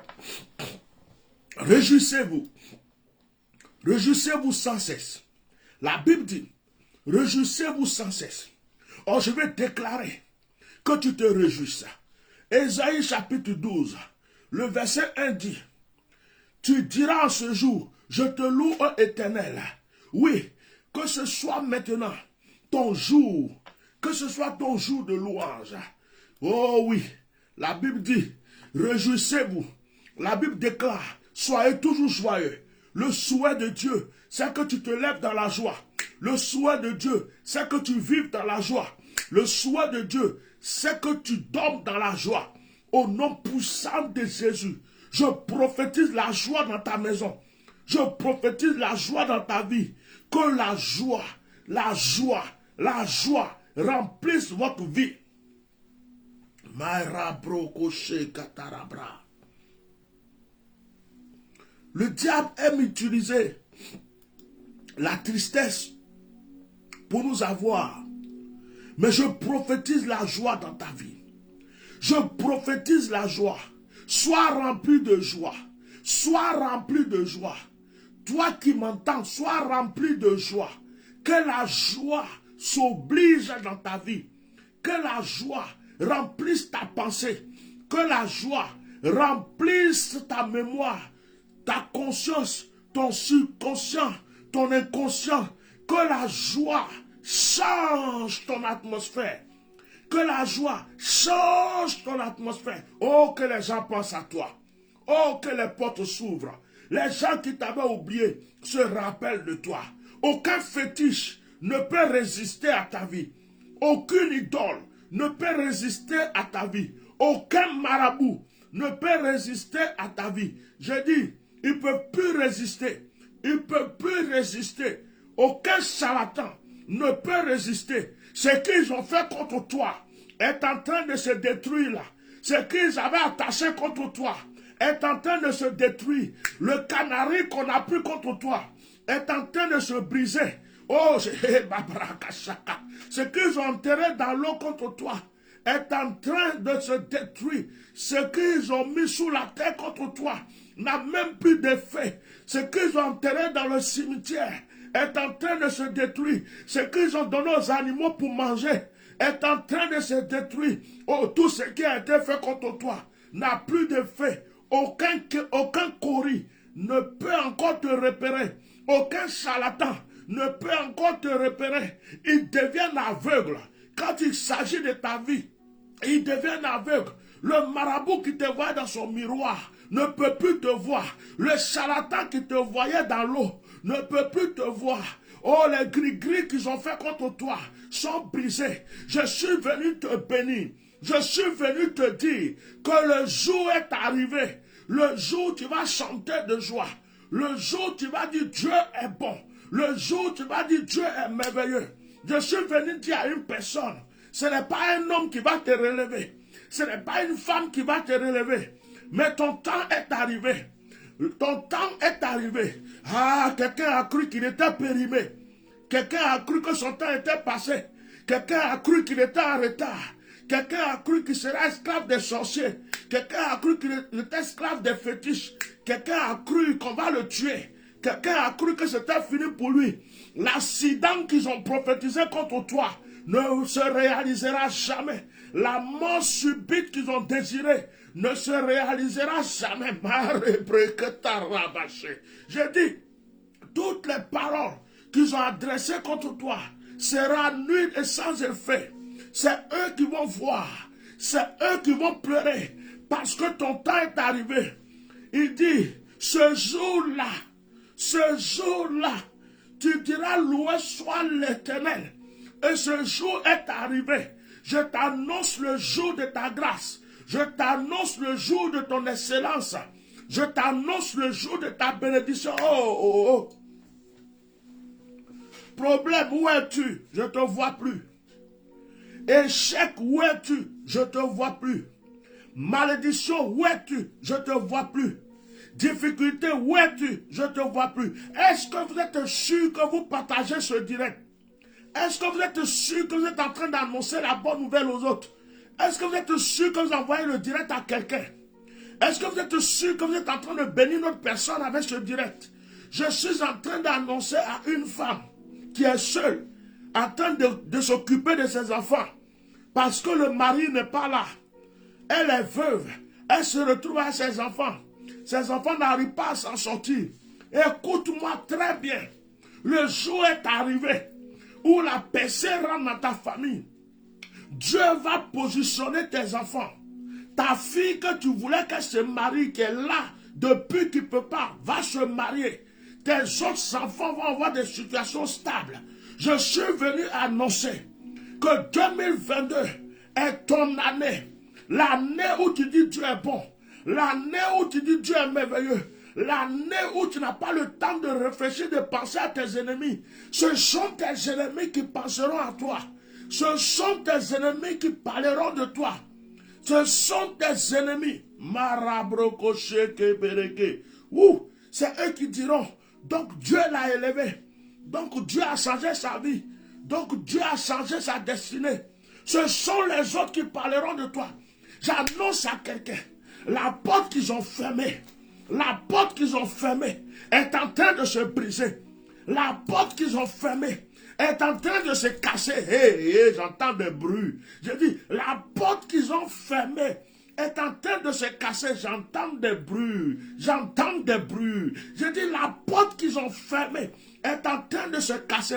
réjouissez-vous. Réjouissez-vous sans cesse. La Bible dit, réjouissez-vous sans cesse. Oh, je vais déclarer que tu te réjouisses. Ésaïe chapitre 12, le verset 1 dit, tu diras en ce jour, je te loue, ô Éternel. Oui, que ce soit maintenant ton jour, que ce soit ton jour de louange. Oh oui, la Bible dit, réjouissez-vous. La Bible déclare, soyez toujours joyeux. Le souhait de Dieu, c'est que tu te lèves dans la joie. Le souhait de Dieu, c'est que tu vives dans la joie. Le souhait de Dieu, c'est que tu dormes dans la joie. Au nom puissant de Jésus, je prophétise la joie dans ta maison. Je prophétise la joie dans ta vie. Que la joie remplisse votre vie. Le diable aime utiliser la tristesse pour nous avoir. Mais je prophétise la joie dans ta vie. Je prophétise la joie. Sois rempli de joie. Sois rempli de joie. Toi qui m'entends, sois rempli de joie. Que la joie s'oblige dans ta vie. Que la joie remplisse ta pensée. Que la joie remplisse ta mémoire, ta conscience, ton subconscient, ton inconscient. Que la joie change ton atmosphère. Que la joie change ton atmosphère. Oh, que les gens pensent à toi. Oh, que les portes s'ouvrent. Les gens qui t'avaient oublié se rappellent de toi. Aucun fétiche ne peut résister à ta vie. Aucune idole ne peut résister à ta vie. Aucun marabout ne peut résister à ta vie. Je dis, il ne peut plus résister. Il ne peut plus résister. Aucun charlatan ne peut résister. Ce qu'ils ont fait contre toi est en train de se détruire là. Ce qu'ils avaient attaché contre toi est en train de se détruire. Le canari qu'on a pris contre toi est en train de se briser. Oh, ce qu'ils ont enterré dans l'eau contre toi est en train de se détruire. Ce qu'ils ont mis sous la terre contre toi n'a même plus d'effet. Ce qu'ils ont enterré dans le cimetière est en train de se détruire. Ce qu'ils ont donné aux animaux pour manger est en train de se détruire. Oh, tout ce qui a été fait contre toi n'a plus d'effet. Aucun cori ne peut encore te repérer. Aucun charlatan ne peut encore te repérer. Ils deviennent aveugles quand il s'agit de ta vie. il devient aveugle. Le marabout qui te voit dans son miroir ne peut plus te voir. Le charlatan qui te voyait dans l'eau ne peut plus te voir. Oh, les gris-gris qu'ils ont fait contre toi sont brisés. Je suis venu te bénir. Je suis venu te dire que le jour est arrivé. Le jour où tu vas chanter de joie. Le jour où tu vas dire Dieu est bon. Le jour où tu vas dire Dieu est merveilleux. Je suis venu dire à une personne, ce n'est pas un homme qui va te relever. Ce n'est pas une femme qui va te relever. Mais ton temps est arrivé. Ton temps est arrivé. Ah, quelqu'un a cru qu'il était périmé. Quelqu'un a cru que son temps était passé. Quelqu'un a cru qu'il était en retard. Quelqu'un a cru qu'il serait esclave des sorciers. Quelqu'un a cru qu'il était esclave des fétiches. Quelqu'un a cru qu'on va le tuer. Quelqu'un a cru que c'était fini pour lui. L'accident qu'ils ont prophétisé contre toi ne se réalisera jamais. La mort subite qu'ils ont désirée ne se réalisera jamais. J'ai dit, toutes les paroles qu'ils ont adressées contre toi seront nulles et sans effet. C'est eux qui vont voir. C'est eux qui vont pleurer. Parce que ton temps est arrivé. Il dit, ce jour-là, tu diras loué soit l'Éternel. Et ce jour est arrivé. Je t'annonce le jour de ta grâce. Je t'annonce le jour de ton excellence. Je t'annonce le jour de ta bénédiction. Oh. Problème, où es-tu? Je ne te vois plus. Échec, où es-tu? Je ne te vois plus. Malédiction, où es-tu? Je ne te vois plus. Difficulté, où es-tu? Je ne te vois plus. Est-ce que vous êtes sûr que vous partagez ce direct? Est-ce que vous êtes sûr que vous êtes en train d'annoncer la bonne nouvelle aux autres? Est-ce que vous êtes sûr que vous envoyez le direct à quelqu'un? Est-ce que vous êtes sûr que vous êtes en train de bénir notre personne avec ce direct? Je suis en train d'annoncer à une femme qui est seule, en train de s'occuper de ses enfants, parce que le mari n'est pas là. Elle est veuve. Elle se retrouve à ses enfants. Ses enfants n'arrivent pas à s'en sortir. Écoute-moi très bien. Le jour est arrivé où la percée rentre dans ta famille. Dieu va positionner tes enfants. Ta fille que tu voulais qu'elle se marie, qui est là depuis qu'il ne peut pas, va se marier. Tes autres enfants vont avoir des situations stables. Je suis venu annoncer que 2022 est ton année. L'année où tu dis Dieu est bon. L'année où tu dis Dieu est merveilleux. L'année où tu n'as pas le temps de réfléchir, de penser à tes ennemis. Ce sont tes ennemis qui penseront à toi. Ce sont tes ennemis qui parleront de toi. Ce sont tes ennemis. C'est eux qui diront, donc Dieu l'a élevé. Donc Dieu a changé sa vie. Donc Dieu a changé sa destinée. Ce sont les autres qui parleront de toi. J'annonce à quelqu'un, la porte qu'ils ont fermée, est en train de se briser. La porte qu'ils ont fermée est en train de se casser. J'entends des bruits. Je dis, la porte qu'ils ont fermée est en train de se casser. J'entends des bruits. Je dis, la porte qu'ils ont fermée est en train de se casser.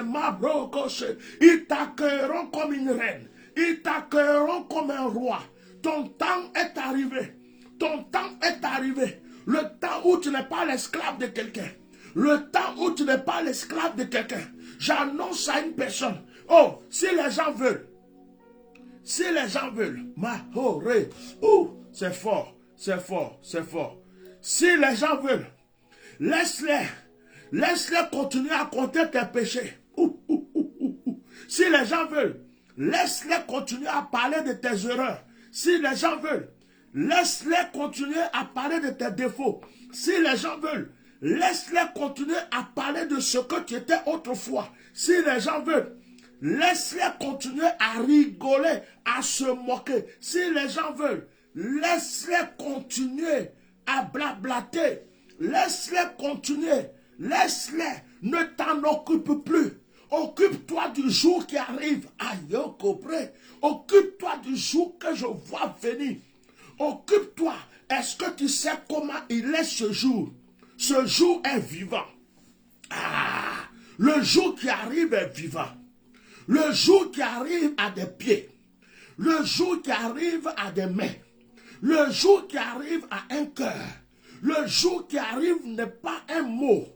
Ils t'accueilleront comme une reine. Ils t'accueilleront comme un roi. Ton temps est arrivé. Ton temps est arrivé. Le temps où tu n'es pas l'esclave de quelqu'un. Le temps où tu n'es pas l'esclave de quelqu'un. J'annonce à une personne. Oh, si les gens veulent. C'est fort. Si les gens veulent, laisse-les continuer à compter tes péchés. Si les gens veulent, laisse-les continuer à parler de tes erreurs. Si les gens veulent, laisse-les continuer à parler de tes défauts. Si les gens veulent, laisse-les continuer à parler de ce que tu étais autrefois. Si les gens veulent, laisse-les continuer à rigoler, à se moquer. Si les gens veulent, laisse-les continuer à blablater. Laisse-les continuer. Laisse-les. Ne t'en occupe plus. Occupe-toi du jour qui arrive. Aïe, occupe-toi du jour que je vois venir. Occupe-toi. Est-ce que tu sais comment il est ce jour? Ce jour est vivant. Le jour qui arrive est vivant. Le jour qui arrive a des pieds. le jour qui arrive à des mains, le jour qui arrive à un cœur, le jour qui arrive n'est pas un mot,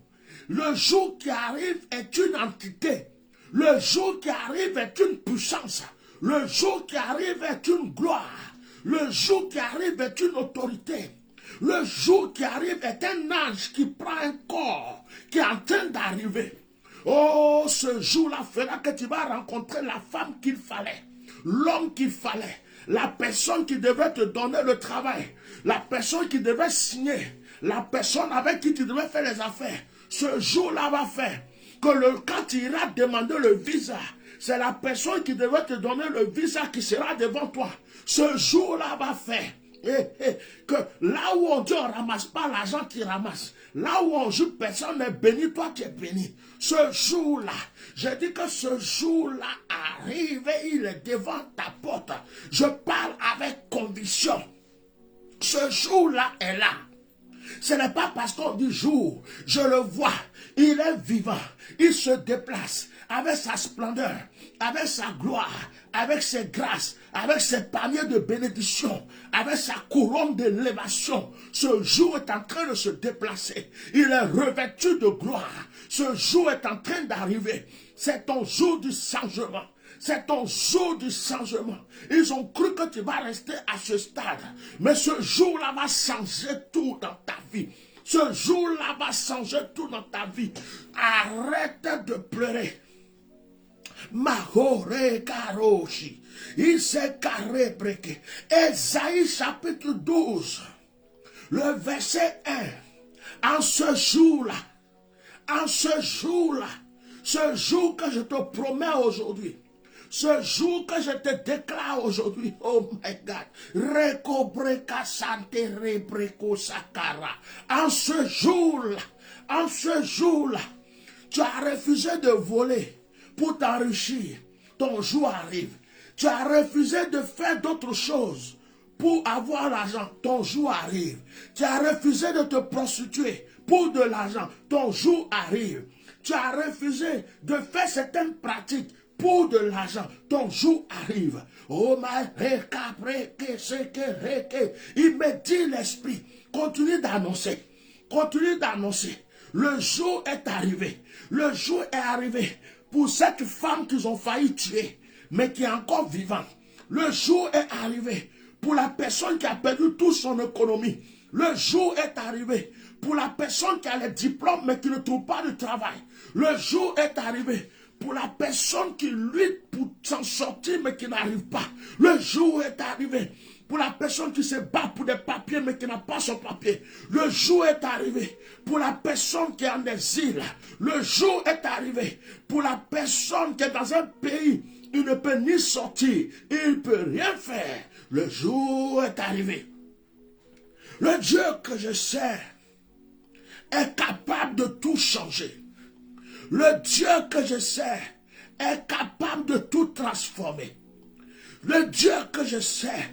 le jour qui arrive est une entité, le jour qui arrive est une puissance, le jour qui arrive est une gloire, le jour qui arrive est une autorité, le jour qui arrive est un ange qui prend un corps, qui est en train d'arriver. Oh, ce jour-là fera que tu vas rencontrer la femme qu'il fallait, l'homme qu'il fallait, la personne qui devait te donner le travail, la personne qui devait signer, la personne avec qui tu devais faire les affaires. Ce jour-là va faire que quand tu iras demander le visa, c'est la personne qui devait te donner le visa qui sera devant toi. Ce jour-là va faire que là où on dit on ne ramasse pas l'argent, tu ramasses. Là où on joue, personne n'est béni, toi tu es béni. Ce jour-là, je dis que ce jour-là arrive et il est devant ta porte. Je parle avec conviction. Ce jour-là est là. Ce n'est pas parce qu'on dit jour, je le vois, il est vivant, il se déplace avec sa splendeur, avec sa gloire, avec ses grâces, avec ses paniers de bénédiction, avec sa couronne d'élévation. Ce jour est en train de se déplacer, il est revêtu de gloire, ce jour est en train d'arriver, c'est ton jour du changement. C'est ton jour du changement. Ils ont cru que tu vas rester à ce stade. Mais ce jour-là va changer tout dans ta vie. Ce jour-là va changer tout dans ta vie. Arrête de pleurer. Mahore karoshi. Il s'est carré brequé. Ésaïe chapitre 12. Le verset 1. En ce jour-là. En ce jour-là. Ce jour que je te promets aujourd'hui. Ce jour que je te déclare aujourd'hui, oh my God, Rekobreka Sante Rebreko Sakara. En ce jour-là, tu as refusé de voler pour t'enrichir. Ton jour arrive. Tu as refusé de faire d'autres choses pour avoir l'argent. Ton jour arrive. Tu as refusé de te prostituer pour de l'argent. Ton jour arrive. Tu as refusé de faire certaines pratiques pour de l'argent, ton jour arrive. Oh my, il me dit l'esprit, continue d'annoncer, continue d'annoncer. Le jour est arrivé, le jour est arrivé pour cette femme qu'ils ont failli tuer, mais qui est encore vivante. Le jour est arrivé pour la personne qui a perdu toute son économie. Le jour est arrivé pour la personne qui a les diplômes mais qui ne trouve pas de travail. Le jour est arrivé pour la personne qui lutte pour s'en sortir mais qui n'arrive pas. Le jour est arrivé pour la personne qui se bat pour des papiers mais qui n'a pas son papier. Le jour est arrivé pour la personne qui est en exil. Le jour est arrivé pour la personne qui est dans un pays, il ne peut ni sortir, il ne peut rien faire. Le jour est arrivé. Le Dieu que je sers est capable de tout changer. Le Dieu que je sers est capable de tout transformer. Le Dieu que je sers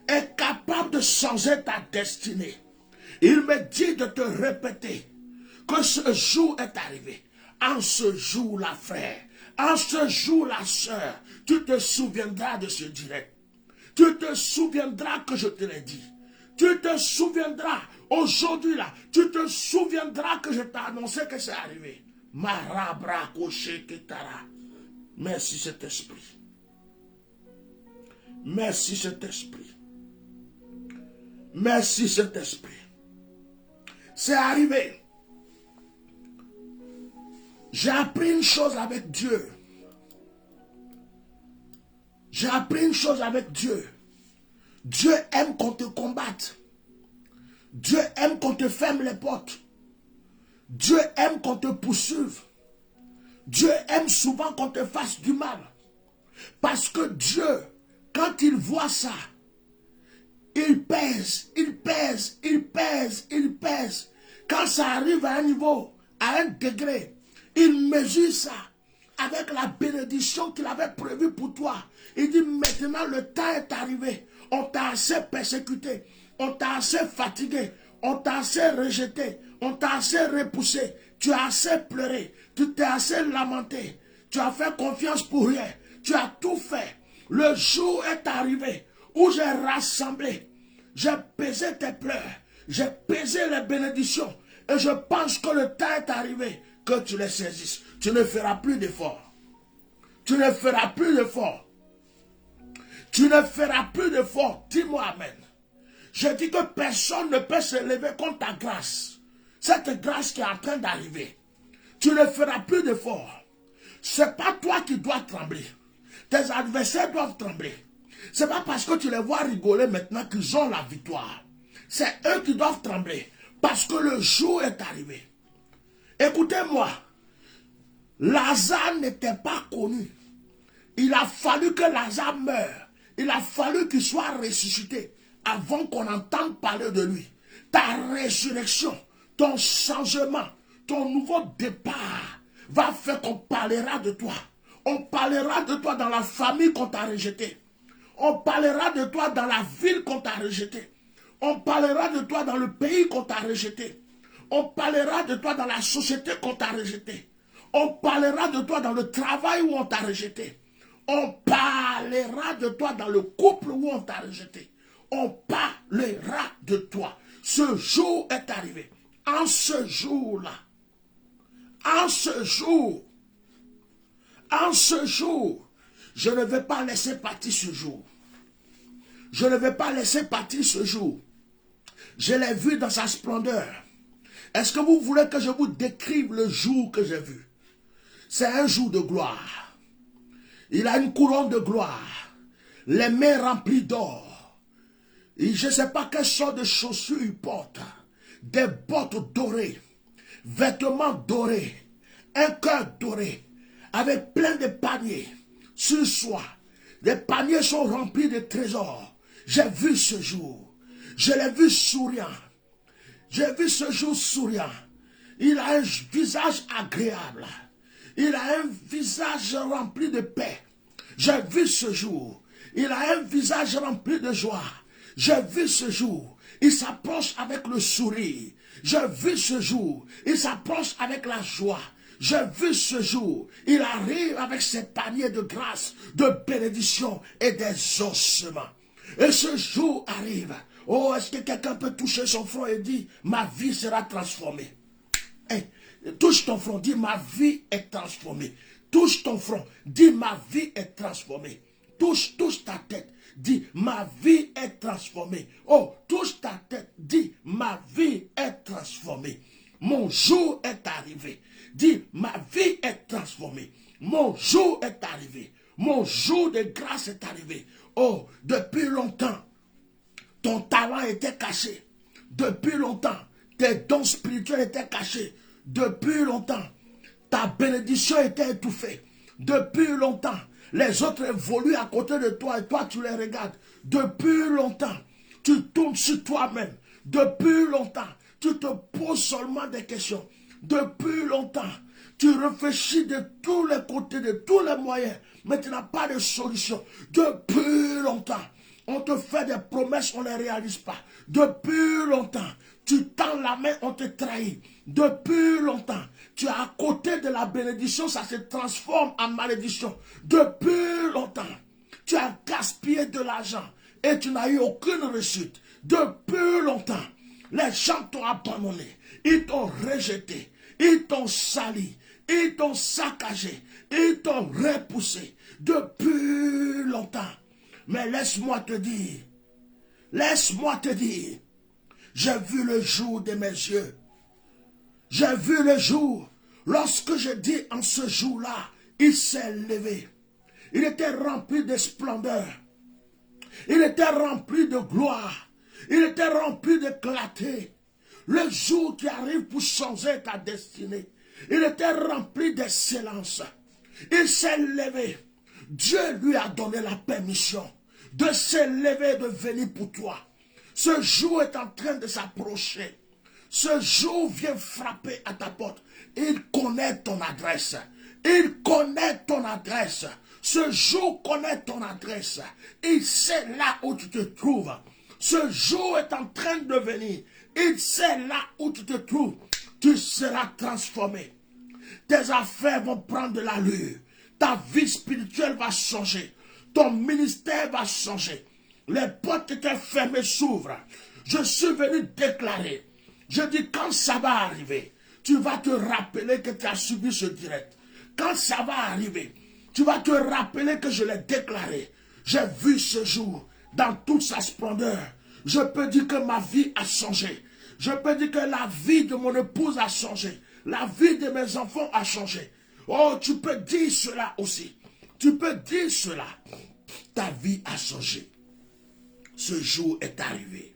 est capable de changer ta destinée. Il me dit de te répéter que ce jour est arrivé. En ce jour-là, frère, en ce jour-là, sœur, tu te souviendras de ce direct. Tu te souviendras que je te l'ai dit. Tu te souviendras aujourd'hui là. Tu te souviendras que je t'ai annoncé que c'est arrivé. Marabra koché ketara. Merci cet esprit. Merci cet esprit. Merci cet esprit. C'est arrivé. J'ai appris une chose avec Dieu. J'ai appris une chose avec Dieu. Dieu aime qu'on te combatte. Dieu aime qu'on te ferme les portes. Dieu aime qu'on te poursuive. Dieu aime souvent qu'on te fasse du mal. Parce que Dieu, quand il voit ça, il pèse, il pèse, il pèse, il pèse. Quand ça arrive à un niveau, à un degré, il mesure ça avec la bénédiction qu'il avait prévue pour toi. Il dit maintenant le temps est arrivé. On t'a assez persécuté, on t'a assez fatigué, on t'a assez rejeté, on t'a assez repoussé, tu as assez pleuré, tu t'es assez lamenté, tu as fait confiance pour rien, tu as tout fait. Le jour est arrivé où j'ai rassemblé, j'ai pesé tes pleurs, j'ai pesé les bénédictions. Et je pense que le temps est arrivé que tu les saisisses. Tu ne feras plus d'efforts. Tu ne feras plus d'efforts. Tu ne feras plus d'efforts. Dis-moi amen. Je dis que personne ne peut se lever contre ta grâce. Cette grâce qui est en train d'arriver. Tu ne feras plus d'efforts. Ce n'est pas toi qui dois trembler. Tes adversaires doivent trembler. Ce n'est pas parce que tu les vois rigoler maintenant qu'ils ont la victoire. C'est eux qui doivent trembler. Parce que le jour est arrivé. Écoutez-moi. Lazare n'était pas connu. Il a fallu que Lazare meure. Il a fallu qu'il soit ressuscité avant qu'on entende parler de lui. Ta résurrection, ton changement, ton nouveau départ va faire qu'on parlera de toi. On parlera de toi dans la famille qu'on t'a rejeté. On parlera de toi dans la ville qu'on t'a rejeté. On parlera de toi dans le pays qu'on t'a rejeté. On parlera de toi dans la société qu'on t'a rejeté. On parlera de toi dans le travail où on t'a rejeté. On parlera de toi dans le couple où on t'a rejeté. On parlera de toi. Ce jour est arrivé. En ce jour-là, en ce jour, je ne vais pas laisser partir ce jour. Je ne vais pas laisser partir ce jour. Je l'ai vu dans sa splendeur. Est-ce que vous voulez que je vous décrive le jour que j'ai vu? C'est un jour de gloire. Il a une couronne de gloire. Les mains remplies d'or. Et je ne sais pas quelle sorte de chaussures il porte. Des bottes dorées. Vêtements dorés. Un cœur doré. Avec plein de paniers. Sur soi. Les paniers sont remplis de trésors. J'ai vu ce jour. Je l'ai vu souriant. J'ai vu ce jour souriant. Il a un visage agréable. Il a un visage rempli de paix. J'ai vu ce jour. Il a un visage rempli de joie. J'ai vu ce jour. Il s'approche avec le sourire. J'ai vu ce jour. Il s'approche avec la joie. J'ai vu ce jour. Il arrive avec ses paniers de grâce, de bénédiction et des ossements. Et ce jour arrive. Oh, est-ce que quelqu'un peut toucher son front et dire, ma vie sera transformée? Hey, touche ton front, dis, ma vie est transformée. Touche ton front, dis, ma vie est transformée. Touche ta tête, dis, ma vie est transformée. Oh, touche ta tête, dis, ma vie est transformée. Mon jour est arrivé. Dis, ma vie est transformée. Mon jour est arrivé. Mon jour de grâce est arrivé. Oh, depuis longtemps, ton talent était caché. Depuis longtemps, tes dons spirituels étaient cachés. Depuis longtemps, ta bénédiction était étouffée. Depuis longtemps, les autres évoluent à côté de toi et toi tu les regardes. Depuis longtemps, tu tournes sur toi-même. Depuis longtemps, tu te poses seulement des questions. Depuis longtemps, tu réfléchis de tous les côtés, de tous les moyens, mais tu n'as pas de solution. Depuis longtemps, on te fait des promesses, on ne les réalise pas. Depuis longtemps, tu tends la main, on te trahit. Depuis longtemps, tu es à côté de la bénédiction, ça se transforme en malédiction. Depuis longtemps, tu as gaspillé de l'argent et tu n'as eu aucune réussite. Depuis longtemps, les gens t'ont abandonné, ils t'ont rejeté, ils t'ont sali, ils t'ont saccagé, ils t'ont repoussé. Depuis longtemps. Mais laisse-moi te dire, j'ai vu le jour de mes yeux. J'ai vu le jour, lorsque je dis en ce jour-là, il s'est levé. Il était rempli de splendeur. Il était rempli de gloire. Il était rempli de clarté. Le jour qui arrive pour changer ta destinée. Il était rempli d'excellence. Il s'est levé. Dieu lui a donné la permission de se lever, de venir pour toi. Ce jour est en train de s'approcher. Ce jour vient frapper à ta porte. Il connaît ton adresse. Il connaît ton adresse. Ce jour connaît ton adresse. Il sait là où tu te trouves. Ce jour est en train de venir. Il sait là où tu te trouves. Tu seras transformé. Tes affaires vont prendre de l'allure. Ta vie spirituelle va changer. Ton ministère va changer. Les portes qui étaient fermées s'ouvrent. Je suis venu déclarer. Je dis, quand ça va arriver, tu vas te rappeler que tu as subi ce direct. Quand ça va arriver, tu vas te rappeler que je l'ai déclaré. J'ai vu ce jour dans toute sa splendeur. Je peux dire que ma vie a changé. Je peux dire que la vie de mon épouse a changé. La vie de mes enfants a changé. Oh, tu peux dire cela aussi. Tu peux dire cela. Ta vie a changé. Ce jour est arrivé.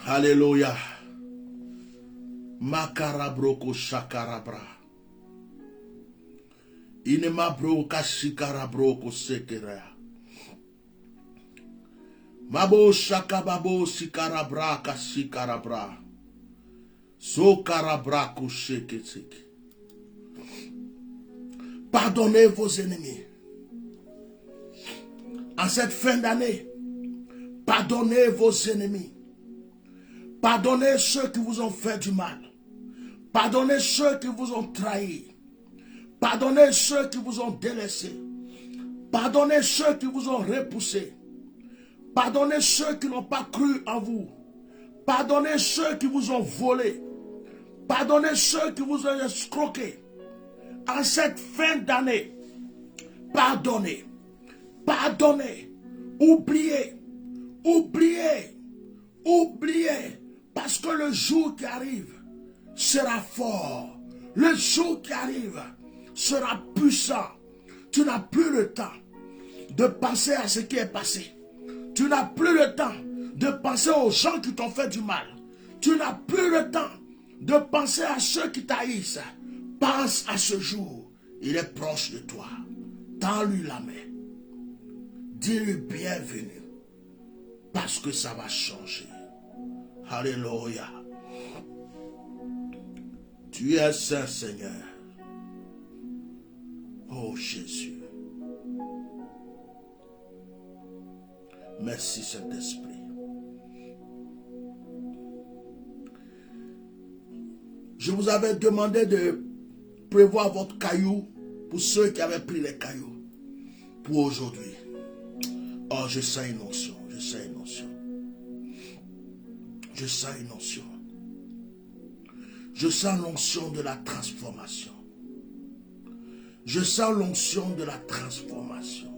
Alléluia. Makarabroko shakarabra. Inemabro kashikarabroko sekera. Mabo shakababo sikarabra kashikarabra. Sokarabra kusheketsek. Pardonnez vos ennemis. En cette fin d'année, pardonnez vos ennemis. Pardonnez ceux qui vous ont fait du mal. Pardonnez ceux qui vous ont trahi. Pardonnez ceux qui vous ont délaissé. Pardonnez ceux qui vous ont repoussé. Pardonnez ceux qui n'ont pas cru en vous. Pardonnez ceux qui vous ont volé. Pardonnez ceux qui vous ont escroqué. En cette fin d'année, pardonnez. Pardonnez. Oubliez. Oubliez. Oubliez. Parce que le jour qui arrive sera fort. Le jour qui arrive sera puissant. Tu n'as plus le temps de penser à ce qui est passé. Tu n'as plus le temps de penser aux gens qui t'ont fait du mal. Tu n'as plus le temps de penser à ceux qui t'haïssent. Pense à ce jour. Il est proche de toi. Tends-lui la main. Dis-lui bienvenue. Parce que ça va changer. Alléluia. Tu es saint, Seigneur. Oh Jésus. Merci Saint-Esprit. Je vous avais demandé de prévoir votre caillou pour ceux qui avaient pris les cailloux pour aujourd'hui. Oh, je sens une onction, je sens une onction. Je sens une onction. Je sens l'onction de la transformation. Je sens l'onction de la transformation.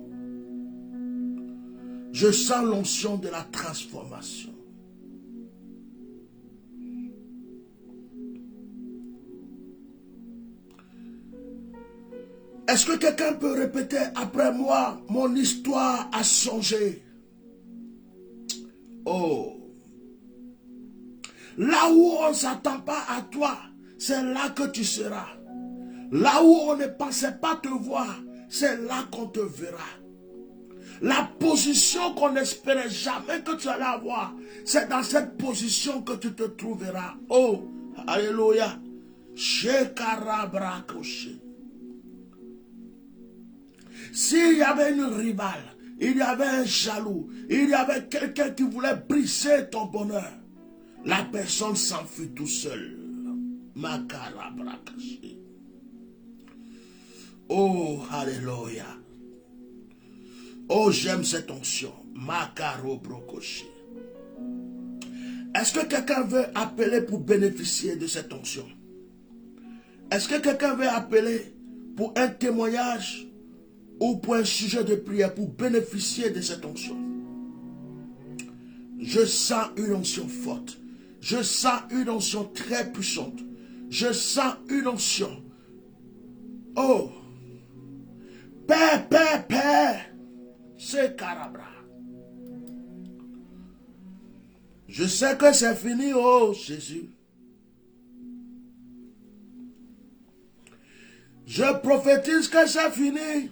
Je sens l'onction de la transformation. Est-ce que quelqu'un peut répéter après moi, mon histoire a changé? Oh. Là où on ne s'attend pas à toi, c'est là que tu seras. Là où on ne pensait pas te voir, c'est là qu'on te verra. La position qu'on n'espérait jamais que tu allais avoir, c'est dans cette position que tu te trouveras. Oh, alléluia. S'il y avait une rivale, il y avait un jaloux, il y avait quelqu'un qui voulait briser ton bonheur, la personne s'enfuit tout seul. Oh, alléluia. Oh, j'aime cette onction. Makaro brokoshi. Est-ce que quelqu'un veut appeler pour bénéficier de cette onction? Est-ce que quelqu'un veut appeler pour un témoignage ou pour un sujet de prière pour bénéficier de cette onction? Je sens une onction forte. Je sens une onction très puissante. Je sens une onction. Oh! Père, Père, Père! C'est Carabra. Je sais que c'est fini, oh Jésus. Je prophétise que c'est fini.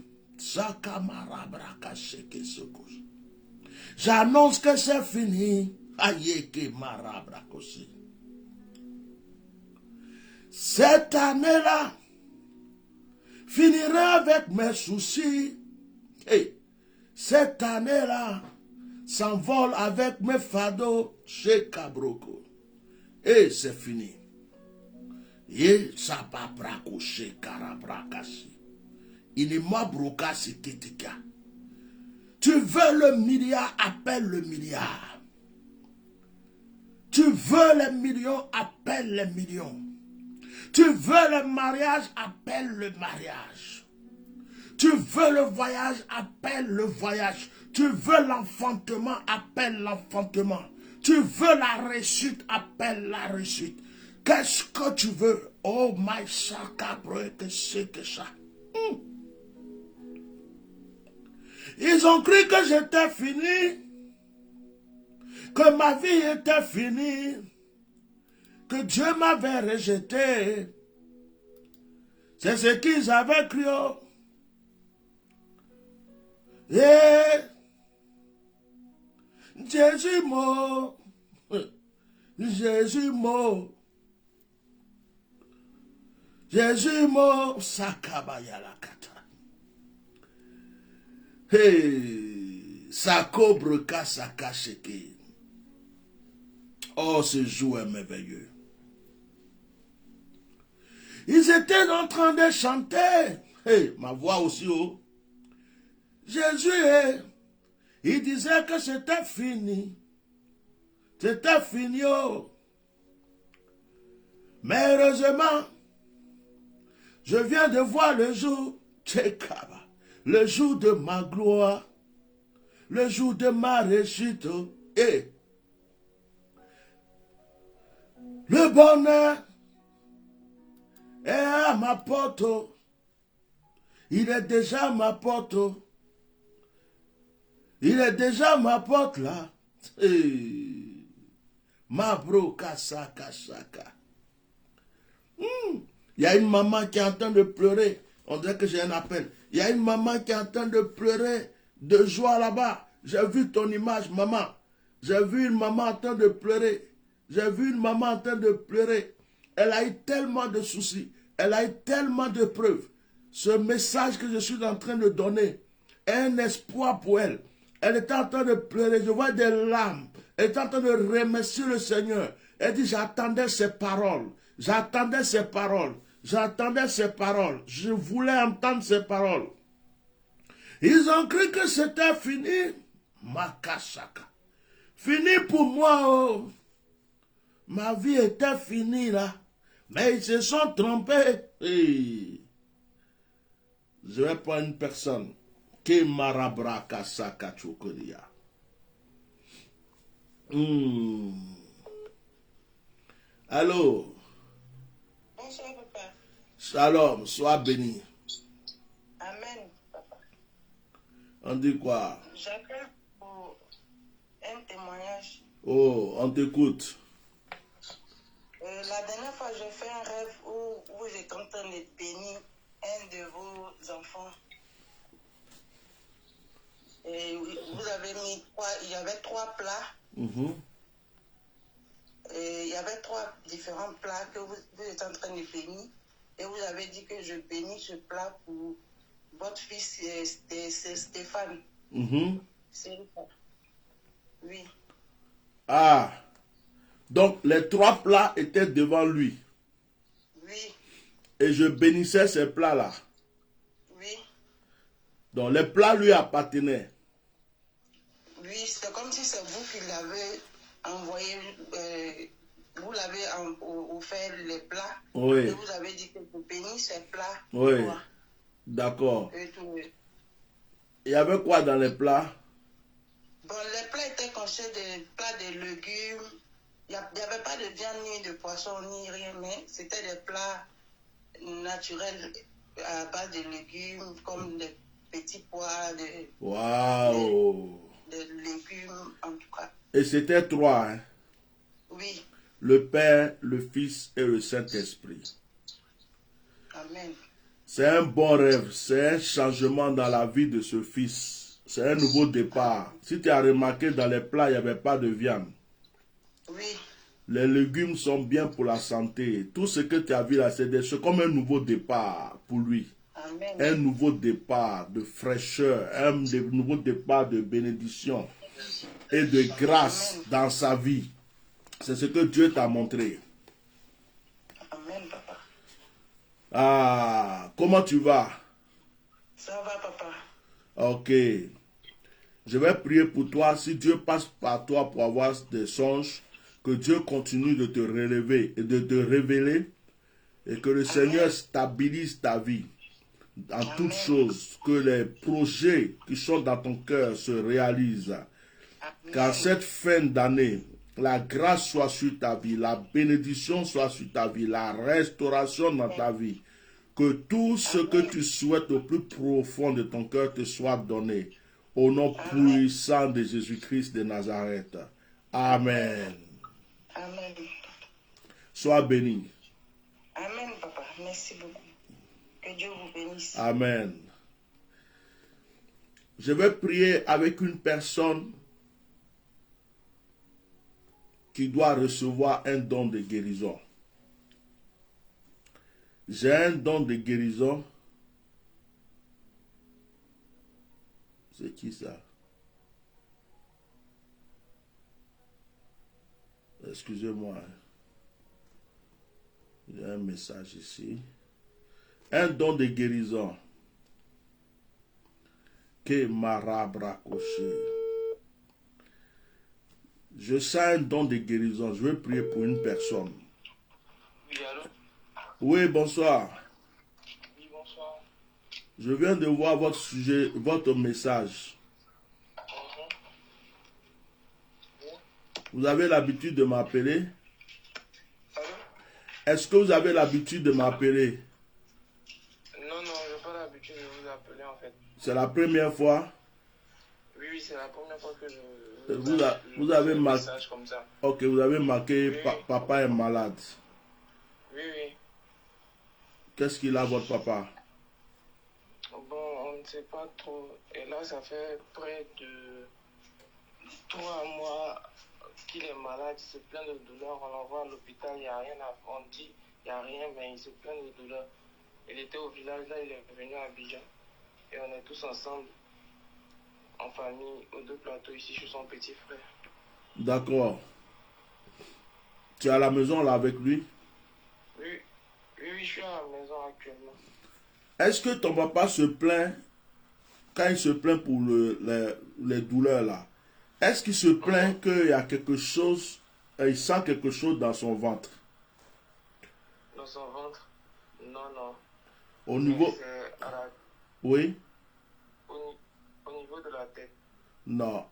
J'annonce que c'est fini. Cette année-là finira avec mes soucis. Hey, cette année-là s'envole avec mes fardeaux chez Cabroko. Et c'est fini. Et ça va bracocher, carabrakasi. Il est mort brocasi kitika. Tu veux le milliard, appelle le milliard. Tu veux les millions, appelle les millions. Tu veux le mariage, appelle le mariage. Tu veux le voyage, appelle le voyage. Tu veux l'enfantement, appelle l'enfantement. Tu veux la réussite, appelle la réussite. Qu'est-ce que tu veux? Oh my sakabre, que c'est que ça. Ils ont cru que j'étais fini, que ma vie était finie, que Dieu m'avait rejeté. C'est ce qu'ils avaient cru. Et Jésus mort, Jésus mort, Jésus mort, Sakabaya la kata. Hey, Sakobreka Sakasheke. Oh, ce jour est merveilleux. Ils étaient en train de chanter. Hey, ma voix aussi haut. Jésus, il disait que c'était fini. C'était fini. Oh. Mais heureusement, je viens de voir le jour, le jour de ma gloire, le jour de ma réussite. Et le bonheur est à ma porte. Il est déjà à ma porte. Il est déjà à ma porte là. Hey. Ma broka saka saka. Il y a une maman qui est en train de pleurer. On dirait que j'ai un appel. Il y a une maman qui est en train de pleurer de joie là-bas. J'ai vu ton image, maman. J'ai vu une maman en train de pleurer. J'ai vu une maman en train de pleurer. Elle a eu tellement de soucis. Elle a eu tellement de preuves. Ce message que je suis en train de donner est un espoir pour elle. Elle était en train de pleurer. Je vois des larmes. Elle est en train de remercier le Seigneur. Elle dit, j'attendais ces paroles. J'attendais ces paroles. J'attendais ces paroles. Je voulais entendre ces paroles. Ils ont cru que c'était fini. Makasaka. Fini pour moi. Oh. Ma vie était finie là. Mais ils se sont trompés. Hey. Je vais prendre une personne. Ke marabraka saka chokoria. Allô? Bonsoir, papa. Shalom, sois béni. Amen, papa. On dit quoi? J'appelle pour un témoignage. Oh, on t'écoute. La dernière fois, j'ai fait un rêve où vous êtes en train de bénir un de vos enfants. Et vous avez mis il y avait 3 plats. Et il y avait 3 différents plats que vous êtes en train de bénir. Et vous avez dit que je bénis ce plat pour votre fils, c'est Stéphane. C'est ça. Oui. Ah. Donc, les 3 plats étaient devant lui. Oui. Et je bénissais ces plats-là. Oui. Donc, les plats lui appartenaient. Oui, c'est comme si c'est vous qui l'avez envoyé, vous l'avez offert les plats. Oui. Et vous avez dit que vous bénissez ces plats. Oui. D'accord. Oui. Il y avait quoi dans les plats? Bon, les plats étaient constitués de plats de légumes. Il n'y avait pas de viande ni de poisson ni rien, mais c'était des plats naturels à base de légumes, comme des petits pois, Waouh! des légumes en tout cas. Et c'était 3, hein? Oui. Le Père, le Fils et le Saint-Esprit. Amen. C'est un bon rêve, c'est un changement dans la vie de ce fils. C'est un nouveau départ. Si tu as remarqué, dans les plats, il n'y avait pas de viande. Oui. Les légumes sont bien pour la santé. Tout ce que tu as vu là, c'est comme un nouveau départ pour lui. Amen. Un nouveau départ de fraîcheur, un nouveau départ de bénédiction et de grâce dans sa vie. C'est ce que Dieu t'a montré. Amen, papa. Ah, comment tu vas? Ça va, papa. Ok. Je vais prier pour toi. Si Dieu passe par toi pour avoir des songes, que Dieu continue de te relever et de te révéler et que le Seigneur stabilise ta vie en toutes choses, que les projets qui sont dans ton cœur se réalisent. Qu'à cette fin d'année, la grâce soit sur ta vie, la bénédiction soit sur ta vie, la restauration dans ta vie. Que tout ce que tu souhaites au plus profond de ton cœur te soit donné. Au nom puissant de Jésus-Christ de Nazareth. Amen. Amen. Sois béni. Amen, papa. Merci beaucoup. Que Dieu vous bénisse. Amen. Je vais prier avec une personne qui doit recevoir un don de guérison. J'ai un don de guérison. C'est qui ça? Excusez-moi. Il y a un message ici. Un don de guérison. Que marabra coché. Je sens un don de guérison. Je vais prier pour une personne. Oui, allô? Oui, bonsoir. Oui, bonsoir. Je viens de voir votre sujet, votre message. Vous avez l'habitude de m'appeler? Allô? Est-ce que vous avez l'habitude de m'appeler? Non, je n'ai pas l'habitude de vous appeler en fait. C'est la première fois? Oui, c'est la première fois que je Vous avez un marqué. message comme ça. Ok, vous avez marqué Oui. Papa est malade. Oui. Qu'est-ce qu'il a, votre papa? Bon, on ne sait pas trop. Et là, ça fait près de 3 mois qu'il est malade. Il se plaint de douleur. On l'envoie à l'hôpital. Il n'y a rien à faire. On dit il n'y a rien, mais il se plaint de douleur. Il était au village. Là, il est venu à Abidjan. Et on est tous ensemble, en famille, aux 2 plateaux ici chez son petit frère. D'accord. Tu es à la maison là avec lui? Oui, je suis à la maison actuellement. Est-ce que ton papa se plaint, quand il se plaint pour les douleurs là, est-ce qu'il se plaint qu'il y a quelque chose, il sent quelque chose dans son ventre? Dans son ventre? Non. Au niveau... C'est à la... Oui? au niveau de la tête. Non.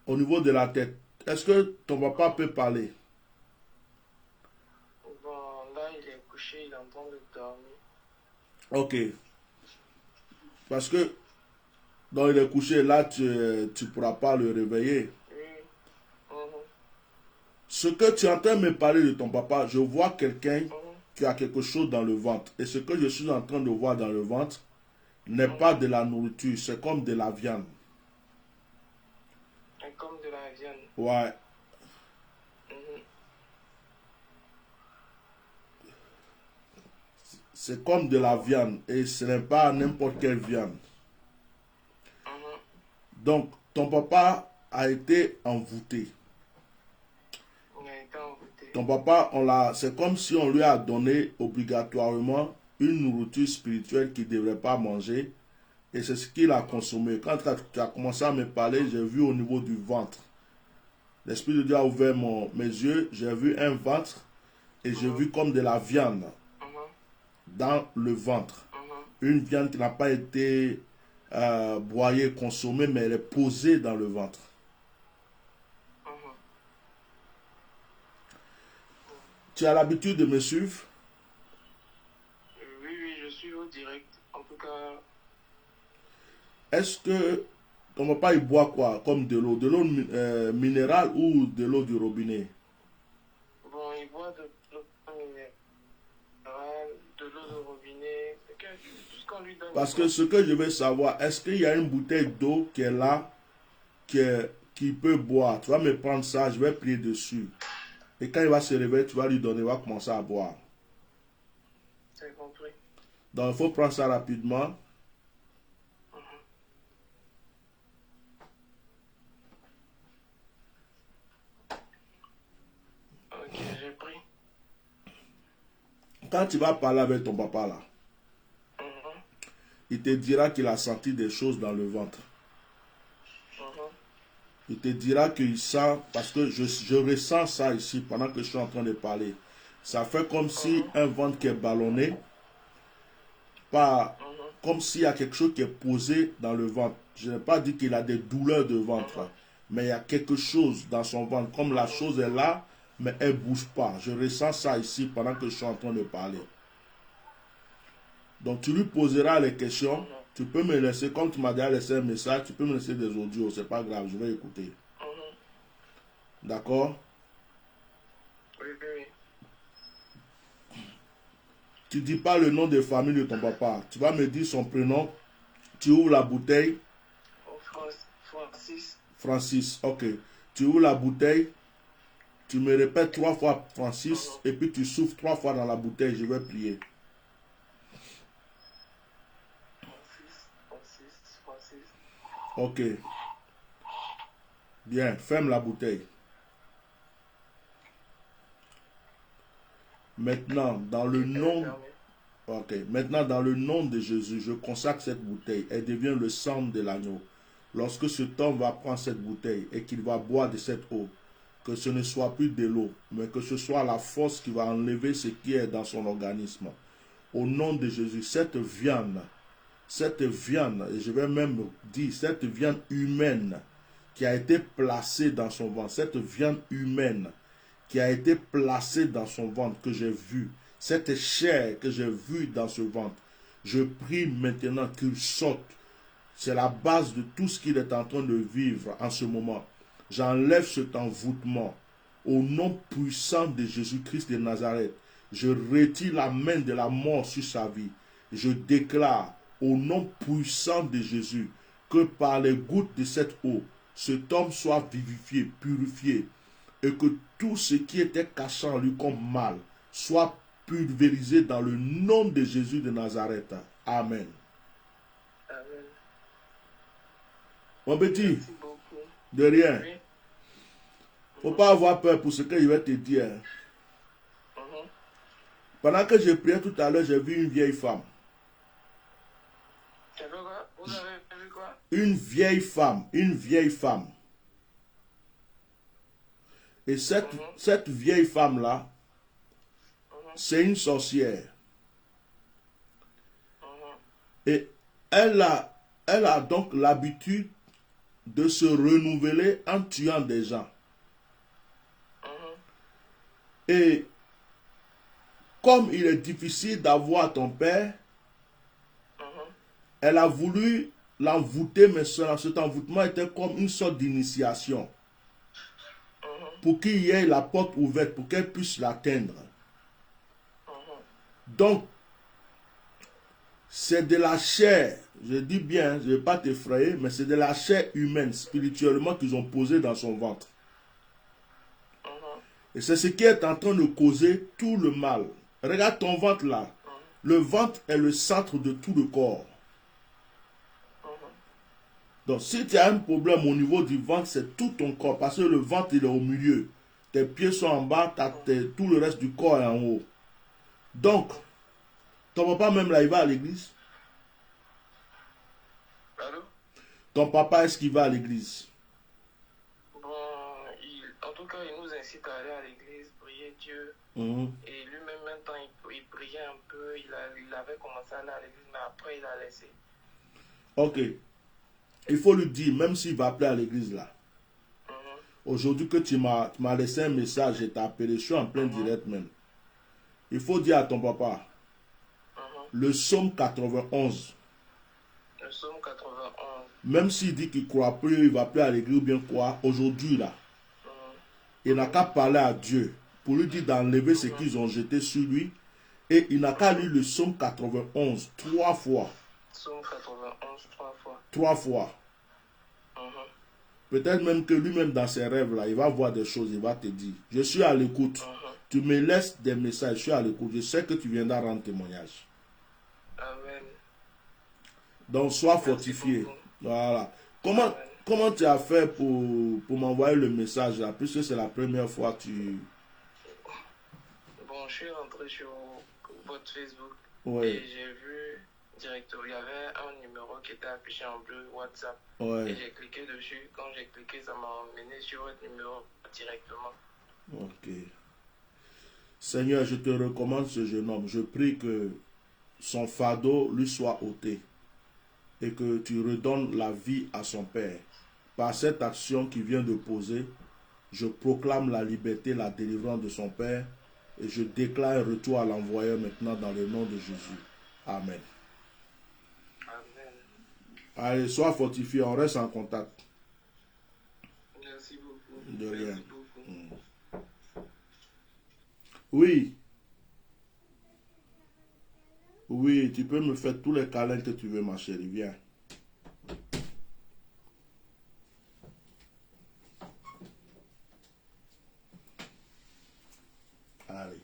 Au niveau de la tête. Est-ce que ton papa peut parler? Bon, là, il est couché, il est en train de dormir. Ok. Parce que, donc il est couché là, tu ne pourras pas le réveiller. Oui. Ce que tu es en train de me parler de ton papa, je vois quelqu'un qui a quelque chose dans le ventre. Et ce que je suis en train de voir dans le ventre n'est pas de la nourriture, c'est comme de la viande. Et comme de la viande. Ouais. C'est comme de la viande et ce n'est pas n'importe quelle viande. Donc, ton papa a été envoûté. Il a été envoûté. Ton papa, c'est comme si on lui a donné obligatoirement une nourriture spirituelle qu'il ne devrait pas manger. Et c'est ce qu'il a consommé. Quand tu as commencé à me parler, j'ai vu au niveau du ventre. L'Esprit de Dieu a ouvert mes yeux. J'ai vu un ventre et j'ai vu comme de la viande dans le ventre. Une viande qui n'a pas été broyée, consommée, mais elle est posée dans le ventre. Tu as l'habitude de me suivre? Oui, je suis au direct. En tout cas... Est-ce que ton papa il boit quoi? Comme de l'eau? De l'eau minérale ou de l'eau du robinet? Bon, il boit de l'eau minérale, de l'eau de robinet, tout ce qu'on lui donne. Parce que ce que je veux savoir, est-ce qu'il y a une bouteille d'eau qui est là, qui peut boire? Tu vas me prendre ça, je vais prier dessus. Et quand il va se réveiller, tu vas lui donner, il va commencer à boire. C'est compris. Donc il faut prendre ça rapidement. Ok. Quand tu vas parler avec ton papa là, Mhm. il te dira qu'il a senti des choses dans le ventre. Mhm. Il te dira qu'il sent, parce que je ressens ça ici pendant que je suis en train de parler. Ça fait comme si un ventre qui est ballonné, pas comme s'il y a quelque chose qui est posé dans le ventre. Je n'ai pas dit qu'il a des douleurs de ventre, mais il y a quelque chose dans son ventre. Comme la chose est là, mais elle ne bouge pas. Je ressens ça ici pendant que je suis en train de parler. Donc tu lui poseras les questions. Tu peux me laisser, comme tu m'as déjà laissé un message, tu peux me laisser des audios. C'est pas grave, je vais écouter. D'accord? Oui, oui, oui. Tu dis pas le nom de famille de ton papa. Tu vas me dire son prénom. Tu ouvres la bouteille. Oh, Francis. Francis, ok. Tu ouvres la bouteille. Tu me répètes 3 fois Francis. Et puis tu souffles 3 fois dans la bouteille. Je vais prier. Francis. Ok. Bien, ferme la bouteille. Maintenant, dans le nom... Ok. Maintenant, dans le nom de Jésus, je consacre cette bouteille. Elle devient le sang de l'agneau. Lorsque cet homme va prendre cette bouteille et qu'il va boire de cette eau, que ce ne soit plus de l'eau, mais que ce soit la force qui va enlever ce qui est dans son organisme. Au nom de Jésus, cette viande, et je vais même dire, cette viande humaine qui a été placée dans son ventre, cette viande humaine qui a été placée dans son ventre, que j'ai vue, cette chair que j'ai vue dans ce ventre, je prie maintenant qu'il sorte. C'est la base de tout ce qu'il est en train de vivre en ce moment. J'enlève cet envoûtement au nom puissant de Jésus-Christ de Nazareth. Je retire la main de la mort sur sa vie. Je déclare au nom puissant de Jésus que par les gouttes de cette eau, cet homme soit vivifié, purifié, et que tout ce qui était caché en lui comme mal soit pulvérisé dans le nom de Jésus de Nazareth. Amen. Amen. Mon petit, Merci beaucoup. de rien. Oui. Faut pas avoir peur pour ce que je vais te dire. Pendant que je priais tout à l'heure, j'ai vu une vieille femme. Tu as vu quoi? Vous avez vu quoi? Une vieille femme. Et cette vieille femme-là, c'est une sorcière. Et elle a donc l'habitude de se renouveler en tuant des gens. Et comme il est difficile d'avoir ton père, elle a voulu l'envoûter, mais cet envoûtement était comme une sorte d'initiation. Pour qu'il y ait la porte ouverte, pour qu'elle puisse l'atteindre. Donc, c'est de la chair, je dis bien, je ne vais pas t'effrayer, mais c'est de la chair humaine, spirituellement, qu'ils ont posée dans son ventre. Et c'est ce qui est en train de causer tout le mal. Regarde ton ventre là. Le ventre est le centre de tout le corps. Donc, si tu as un problème au niveau du ventre, c'est tout ton corps. Parce que le ventre, il est au milieu. Tes pieds sont en bas, tout le reste du corps est en haut. Donc, ton papa même là, il va à l'église? Allô? Ton papa, est-ce qu'il va à l'église? Bon, en tout cas, il nous incite à aller à l'église, prier Dieu. Et lui-même, maintenant, il priait un peu. Il avait commencé à aller à l'église, mais après, il a laissé. Ok. Il faut lui dire, même s'il va appeler à l'église là. Aujourd'hui que tu m'as laissé un message, je t'ai appelé, je suis en plein direct même. Il faut dire à ton papa, le psaume 91. Le psaume 91. Même s'il dit qu'il ne croit plus, il va appeler à l'église ou bien quoi, aujourd'hui là, il n'a qu'à parler à Dieu pour lui dire d'enlever ce qu'ils ont jeté sur lui. Et il n'a qu'à lire le psaume 91 3 fois. Psaume 91 3 fois. 3 fois. Peut-être même que lui-même dans ses rêves là, il va voir des choses, il va te dire, je suis à l'écoute. Tu me laisses des messages, je suis à l'écoute. Je sais que tu viendras rendre témoignage. Amen. Donc sois fortifié. Voilà. Comment tu as fait pour m'envoyer le message là, puisque c'est la première fois que tu... Bon, Bon, je suis rentré sur votre Facebook Ouais. et j'ai vu directement, il y avait un numéro qui était affiché en bleu, WhatsApp. Ouais. Et j'ai cliqué dessus. Quand j'ai cliqué, ça m'a emmené sur votre numéro directement. Ok. Seigneur, je te recommande ce jeune homme. Je prie que son fardeau lui soit ôté et que tu redonnes la vie à son père. Par cette action qu'il vient de poser, je proclame la liberté, la délivrance de son père et je déclare un retour à l'envoyeur maintenant dans le nom de Jésus. Amen. Amen. Allez, sois fortifié, on reste en contact. Merci beaucoup. De rien. Merci beaucoup. Oui. Oui, tu peux me faire tous les câlins que tu veux, ma chérie. Viens. Allez.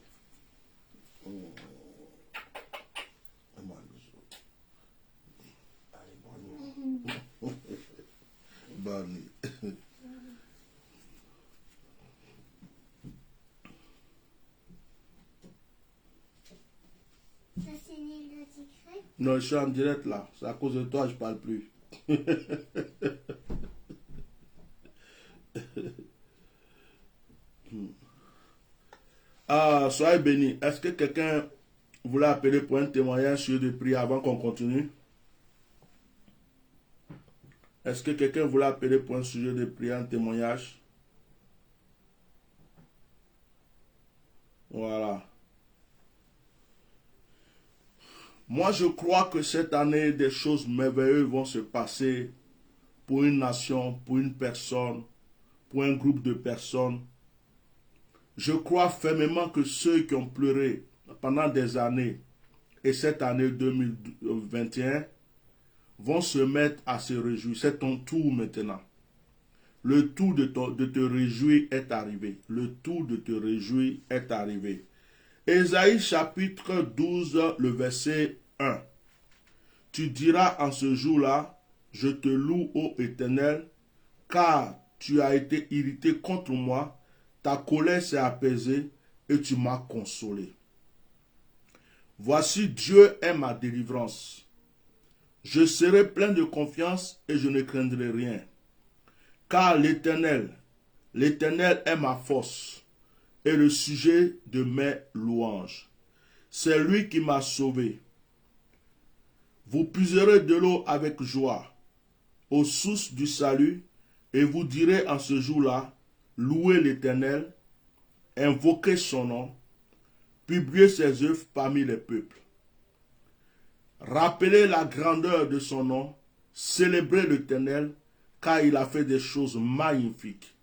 Bonne nuit. Non, je suis en direct là. C'est à cause de toi, je ne parle plus. Ah, soyez bénis. Est-ce que quelqu'un voulait appeler pour un témoignage sur de prière avant qu'on continue? Est-ce que quelqu'un voulait appeler pour un sujet de prière, un témoignage? Voilà. Moi, je crois que cette année, des choses merveilleuses vont se passer pour une nation, pour une personne, pour un groupe de personnes. Je crois fermement que ceux qui ont pleuré pendant des années et cette année 2021 vont se mettre à se réjouir. C'est ton tour maintenant. Le tour de te réjouir est arrivé. Le tour de te réjouir est arrivé. Ésaïe chapitre 12, le verset 1. Tu diras en ce jour-là, je te loue, ô Éternel, car tu as été irrité contre moi, ta colère s'est apaisée et tu m'as consolé. Voici, Dieu est ma délivrance. Je serai plein de confiance et je ne craindrai rien. Car l'Éternel est ma force et le sujet de mes louanges. C'est lui qui m'a sauvé. Vous puiserez de l'eau avec joie aux sources du salut et vous direz en ce jour-là, louez l'Éternel, invoquez son nom, publiez ses œuvres parmi les peuples. Rappelez la grandeur de son nom, célébrez l'Éternel, car il a fait des choses magnifiques.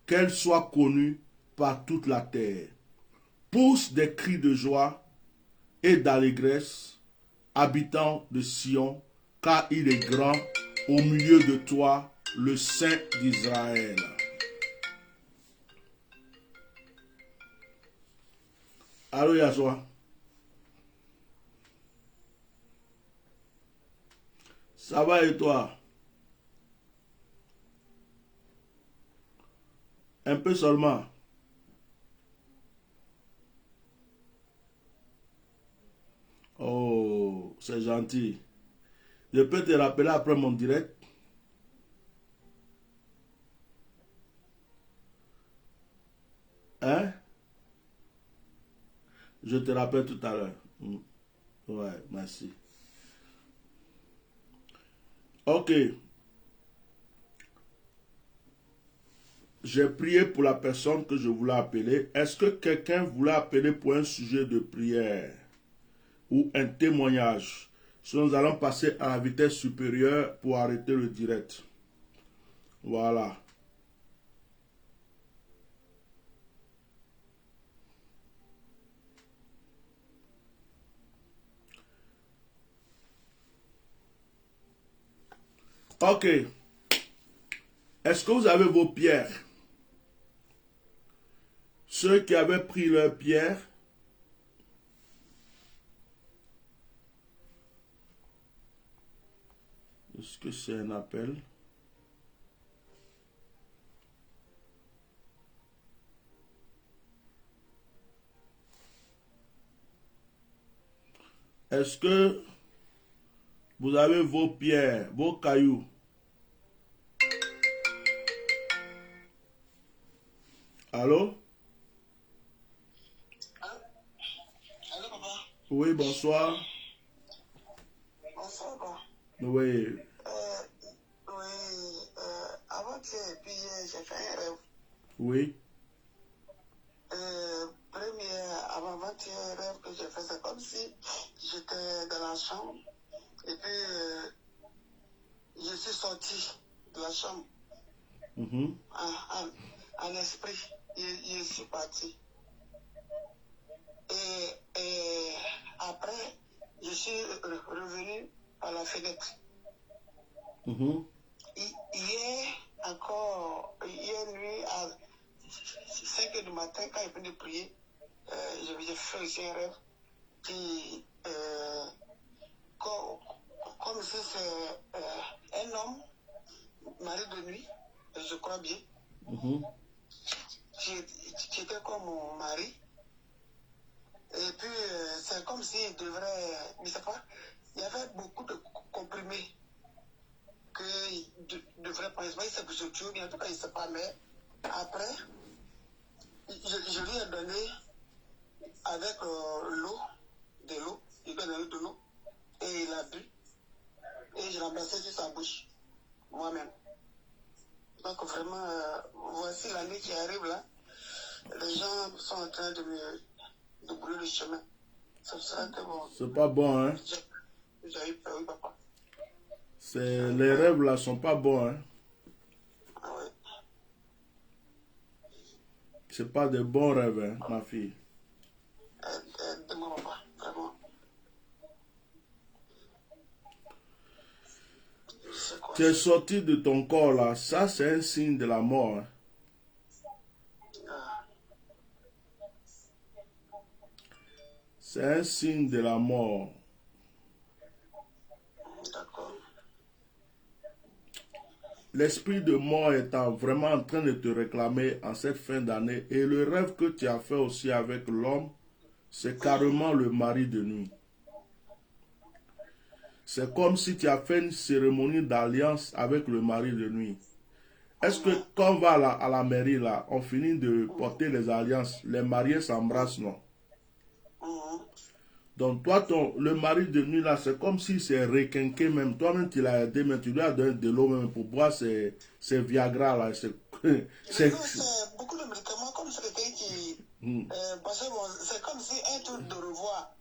Qu'elles soient connues par toute la terre. Pousse des cris de joie et d'allégresse, habitants de Sion, car il est grand au milieu de toi, le Saint d'Israël. Allô, Yahshua. Ça va et toi? Un peu seulement. Oh, c'est gentil. Je peux te rappeler après mon direct? Hein? Je te rappelle tout à l'heure. Ouais, merci. Ok. J'ai prié pour la personne que je voulais appeler. Est-ce que quelqu'un voulait appeler pour un sujet de prière ou un témoignage? Sinon, nous allons passer à la vitesse supérieure pour arrêter le direct. Voilà. Ok. Est-ce que vous avez vos pierres? Ceux qui avaient pris leurs pierres, est-ce que c'est un appel? Est-ce que vous avez vos pierres, vos cailloux? Allô? Allô, papa? Oui, bonsoir. Bonsoir, papa. Oui. Oui, avant-hier, puis j'ai fait un rêve. Oui. Premier, avant-hier, rêve que j'ai fait, c'est comme si j'étais dans la chambre et puis je suis sorti de la chambre Mhm. en esprit. Je suis parti. Et après, je suis revenu par la fenêtre. Mhm. Hier, encore, hier nuit, à 5 h du matin, quand il venait de prier, j'ai fait aussi un rêve. Puis, comme si c'est un homme, mari de nuit, je crois bien, Mhm. qui était comme mon mari. Et puis, c'est comme s'il devrait, je ne sais pas, il y avait beaucoup de comprimés qu'il devrait prendre. C'est pour ce Dieu, mais en tout cas, il ne sait pas, mais après, je lui ai donné avec l'eau, il lui a donné de l'eau, et il a bu, et je l'ai embrassé sur sa bouche, moi-même. Donc vraiment, voici l'année qui arrive là, les gens sont en train de brûler le chemin. Ça sera que bon. C'est pas bon, hein? J'ai eu peur, oui, papa. Les rêves là sont pas bons, hein? Ah ouais. C'est pas de bons rêves, hein, ma fille. Aide-moi, papa, vraiment. C'est quoi Tu es ça? sorti de ton corps là, ça c'est un signe de la mort, hein. Ah, C'est un signe de la mort. d'accord. L'esprit de mort est vraiment en train de te réclamer en cette fin d'année. Et le rêve que tu as fait aussi avec l'homme, c'est carrément le mari de nuit. C'est comme si tu as fait une cérémonie d'alliance avec le mari de nuit. Est-ce que quand on va à la mairie là, on finit de porter les alliances, les mariés s'embrassent, non? Mhm. Donc toi, le mari de nuit là, c'est comme si c'est requinqué même. Toi-même, tu l'as aidé, mais tu lui as donné de l'eau même pour boire ces Viagra là. C'est beaucoup de médicaments comme c'est quelqu'un qui. Parce que bon, c'est comme si un tour de revoir.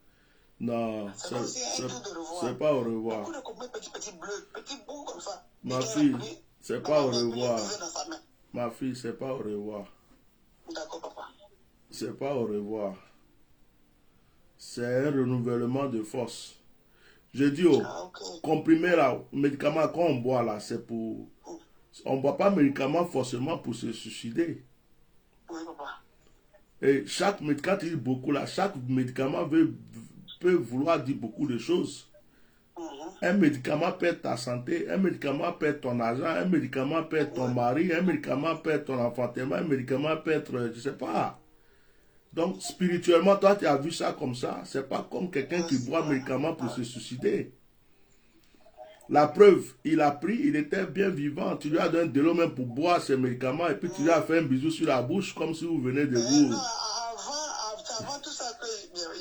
Non, C'est comme si un tour de revoir. c'est pas au revoir. Beaucoup de copains petits bleus, petits bouts comme ça. Ma fille, c'est pas au revoir. Dans sa main. Ma fille, c'est pas au revoir. D'accord, papa. C'est pas au revoir. C'est un renouvellement de force. Je dis au comprimé là, médicament quand on boit là, c'est pour. On ne boit pas médicament forcément pour se suicider. Oui, papa. Et chaque médicament, tu dis beaucoup là, chaque médicament peut vouloir dire beaucoup de choses. Un médicament perd ta santé, un médicament perd ton argent, un médicament perd ton mari, un médicament perd ton enfantement, un médicament perd, je sais pas. Donc, spirituellement, toi, tu as vu ça comme ça. C'est pas comme quelqu'un qui boit un médicament pour se suicider. La preuve, il a pris, il était bien vivant. Tu lui as donné de l'eau même pour boire ses médicaments et puis tu lui as fait un bisou sur la bouche comme si vous venez de vous. Non, avant tout ça que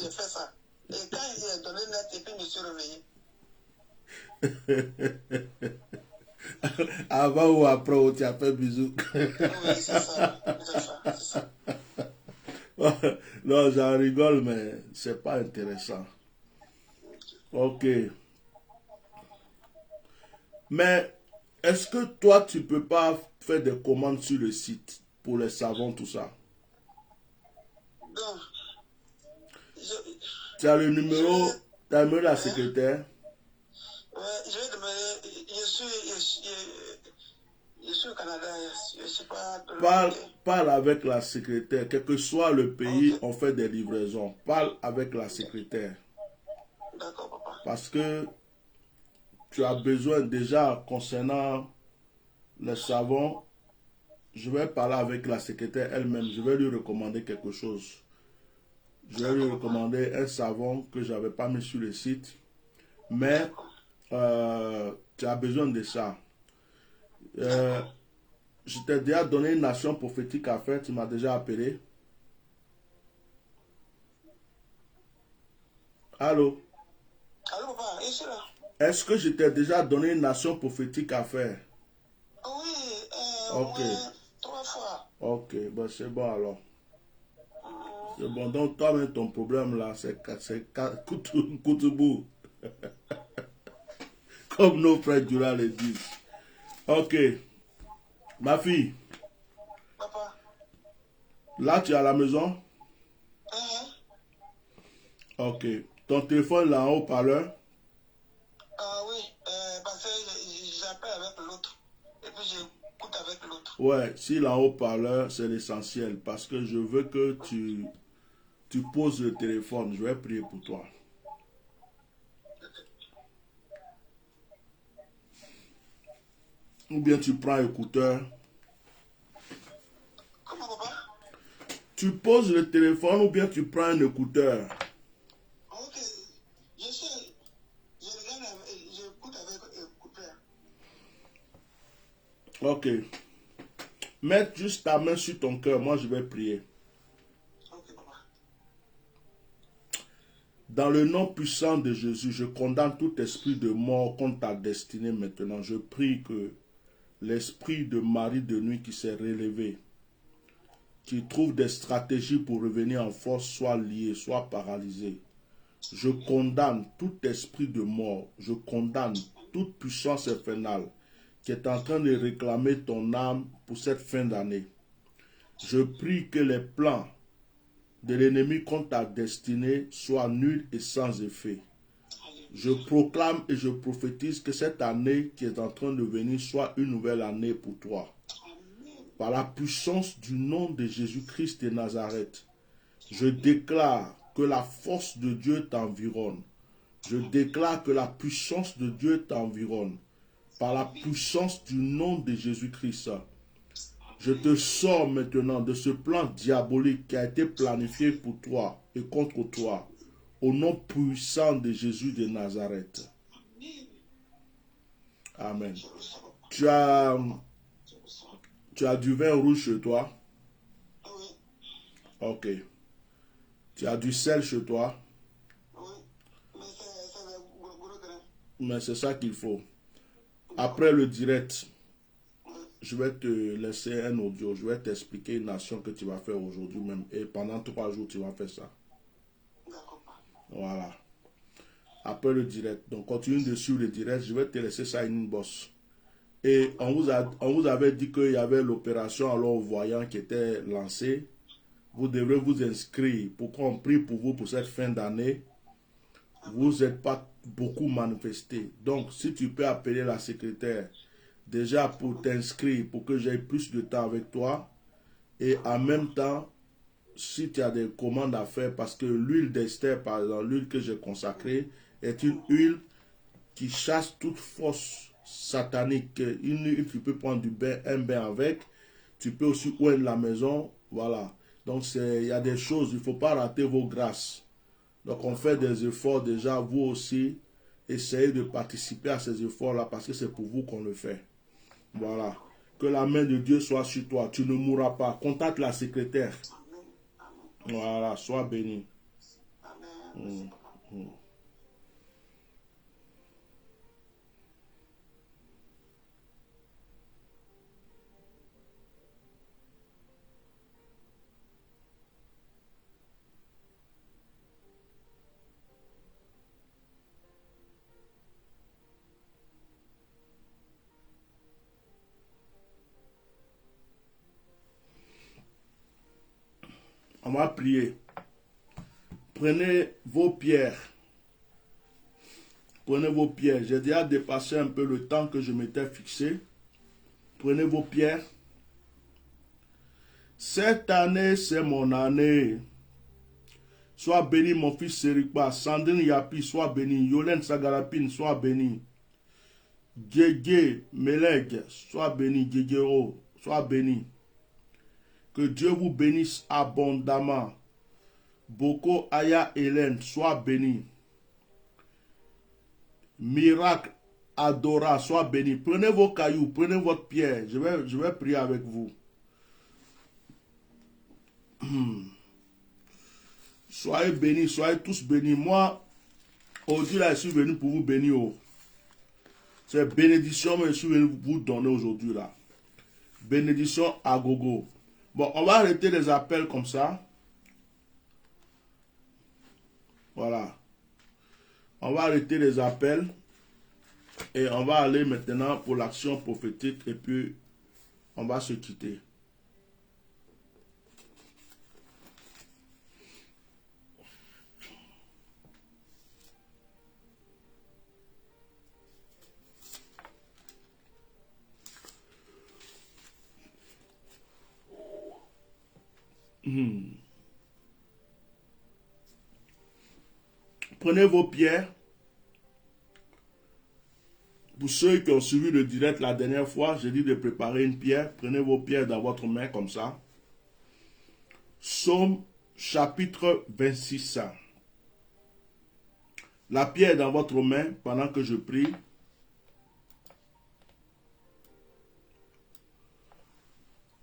j'ai fait ça. Et quand il a donné net et puis je me suis réveillé. Avant ou après, tu as fait bisou. Oui, c'est ça. C'est ça. Non, j'en rigole, mais c'est pas intéressant. Ok. Mais est-ce que toi, tu peux pas faire des commandes sur le site pour les savons, tout ça? Donc, tu as le numéro, tu as le numéro de la secrétaire? Oui, je vais demander, je suis au Canada, je suis pas... Parle avec la secrétaire, quel que soit le pays, on fait des livraisons. Parle avec la secrétaire. D'accord, papa. Parce que tu as besoin déjà concernant les savons, je vais parler avec la secrétaire elle-même, je vais lui recommander quelque chose. Je vais lui recommander un savon que je n'avais pas mis sur le site. Mais tu as besoin de ça. Je t'ai déjà donné une nation prophétique à faire. Tu m'as déjà appelé. Allô? Allô, papa, et c'est là? Est-ce que je t'ai déjà donné une nation prophétique à faire? Oui, Ok. ouais, 3 fois. Ok, ben c'est bon alors. C'est bon. Donc toi-même, ton problème là, c'est Koutoubout. Comme nos frères Durand le disent. Ok. Ma fille, Papa. là tu es à la maison? Ok. Ton téléphone là en haut-parleur? Ah oui, parce que j'appelle avec l'autre. Et puis j'écoute avec l'autre. Ouais, s'il est en haut-parleur, c'est l'essentiel. Parce que je veux que tu poses le téléphone. Je vais prier pour toi. Ou bien tu prends écouteur. Comment, papa? Tu poses le téléphone ou bien tu prends un écouteur. Ok, je sais, je regarde, j'écoute avec écouteur. Ok. Mets juste ta main sur ton cœur. Moi, je vais prier. Ok, papa. Dans le nom puissant de Jésus, je condamne tout esprit de mort contre ta destinée maintenant. Je prie que l'esprit de mari de nuit qui s'est relevé, qui trouve des stratégies pour revenir en force, soit lié, soit paralysé. Je condamne tout esprit de mort. Je condamne toute puissance infernale qui est en train de réclamer ton âme pour cette fin d'année. Je prie que les plans de l'ennemi contre ta destinée soient nuls et sans effet. Je proclame et je prophétise que cette année qui est en train de venir soit une nouvelle année pour toi. Par la puissance du nom de Jésus-Christ de Nazareth, je déclare que la force de Dieu t'environne. Je déclare que la puissance de Dieu t'environne. Par la puissance du nom de Jésus-Christ, je te sors maintenant de ce plan diabolique qui a été planifié pour toi et contre toi. Au nom puissant de Jésus de Nazareth. Amen. Tu as du vin rouge chez toi? Oui. Ok. Tu as du sel chez toi? Oui. Mais c'est le gros grain. Mais c'est ça qu'il faut. Après le direct, je vais te laisser un audio. Je vais t'expliquer une action que tu vas faire aujourd'hui même. Et pendant 3 jours, tu vas faire ça. D'accord. Voilà. Après le direct. Donc, continue de suivre le direct. Je vais te laisser ça une bosse. Et on vous avait dit qu'il y avait l'opération alors voyant qui était lancée. Vous devrez vous inscrire pour qu'on prie pour vous pour cette fin d'année. Vous n'êtes pas beaucoup manifesté. Donc, si tu peux appeler la secrétaire déjà pour t'inscrire, pour que j'aie plus de temps avec toi. Et en même temps, si tu as des commandes à faire, parce que l'huile d'Esther, par exemple, l'huile que j'ai consacrée, est une huile qui chasse toute force satanique. Une huile, tu peux prendre un bain avec. Tu peux aussi oindre la maison. Voilà. Donc, il y a des choses, il ne faut pas rater vos grâces. Donc, on fait des efforts déjà, vous aussi. Essayez de participer à ces efforts-là parce que c'est pour vous qu'on le fait. Voilà. Que la main de Dieu soit sur toi. Tu ne mourras pas. Contacte la secrétaire. Voilà. Sois béni. Amen. On va prier. Prenez vos pierres. Prenez vos pierres. J'ai déjà dépassé un peu le temps que je m'étais fixé. Prenez vos pierres. Cette année, c'est mon année. Sois béni, mon fils Serikba. Sandrine Yapi, sois béni. Yolène Sagarapine, sois béni. Djédjé Meleg, sois béni. Djédjéro, sois béni. Que Dieu vous bénisse abondamment. Boko Aya Hélène, sois béni. Miracle Adora, sois béni. Prenez vos cailloux, prenez votre pierre. Je vais prier avec vous. Soyez bénis, soyez tous bénis. Moi, aujourd'hui, là, je suis venu pour vous bénir. C'est bénédiction que je suis venu vous donner aujourd'hui, là. Bénédiction à gogo. Bon, on va arrêter les appels comme ça. Voilà. On va arrêter les appels. Et on va aller maintenant pour l'action prophétique. Et puis, on va se quitter. Prenez vos pierres. Pour ceux qui ont suivi le direct la dernière fois, j'ai dit de préparer une pierre. Prenez vos pierres dans votre main comme ça. Psaume chapitre 26. La pierre est dans votre main pendant que je prie.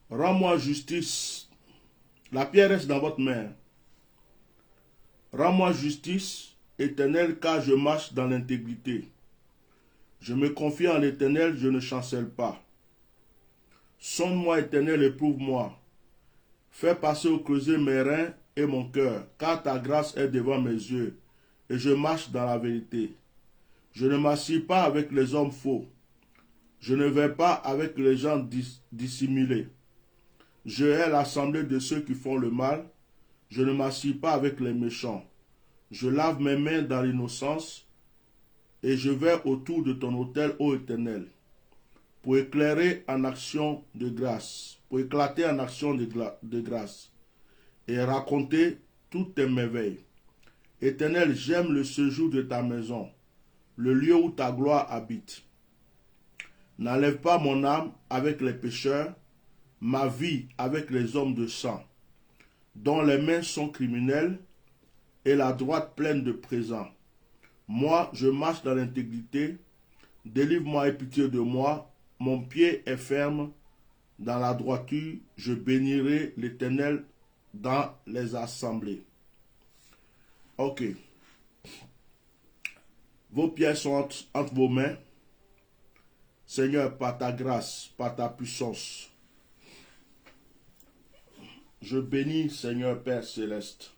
Rends-moi justice. La pierre reste dans votre main. Rends-moi justice, Éternel, car je marche dans l'intégrité. Je me confie en l'Éternel, je ne chancelle pas. Sonde-moi, Éternel, éprouve-moi. Fais passer au creuset mes reins et mon cœur, car ta grâce est devant mes yeux, et je marche dans la vérité. Je ne m'assieds pas avec les hommes faux. Je ne vais pas avec les gens dissimulés. Je hais l'assemblée de ceux qui font le mal. Je ne m'assieds pas avec les méchants. Je lave mes mains dans l'innocence, et je vais autour de ton autel, ô Éternel, pour éclairer en action de grâce, pour éclater en action de grâce, et raconter toutes tes merveilles. Éternel, j'aime le séjour de ta maison, le lieu où ta gloire habite. N'enlève pas mon âme avec les pécheurs, ma vie avec les hommes de sang, dont les mains sont criminelles et la droite pleine de présents. Moi, je marche dans l'intégrité. Délivre-moi et pitié de moi. Mon pied est ferme dans la droiture. Je bénirai l'Éternel dans les assemblées. Ok. Vos pieds sont entre vos mains. Seigneur, par ta grâce, par ta puissance, je bénis, Seigneur Père Céleste,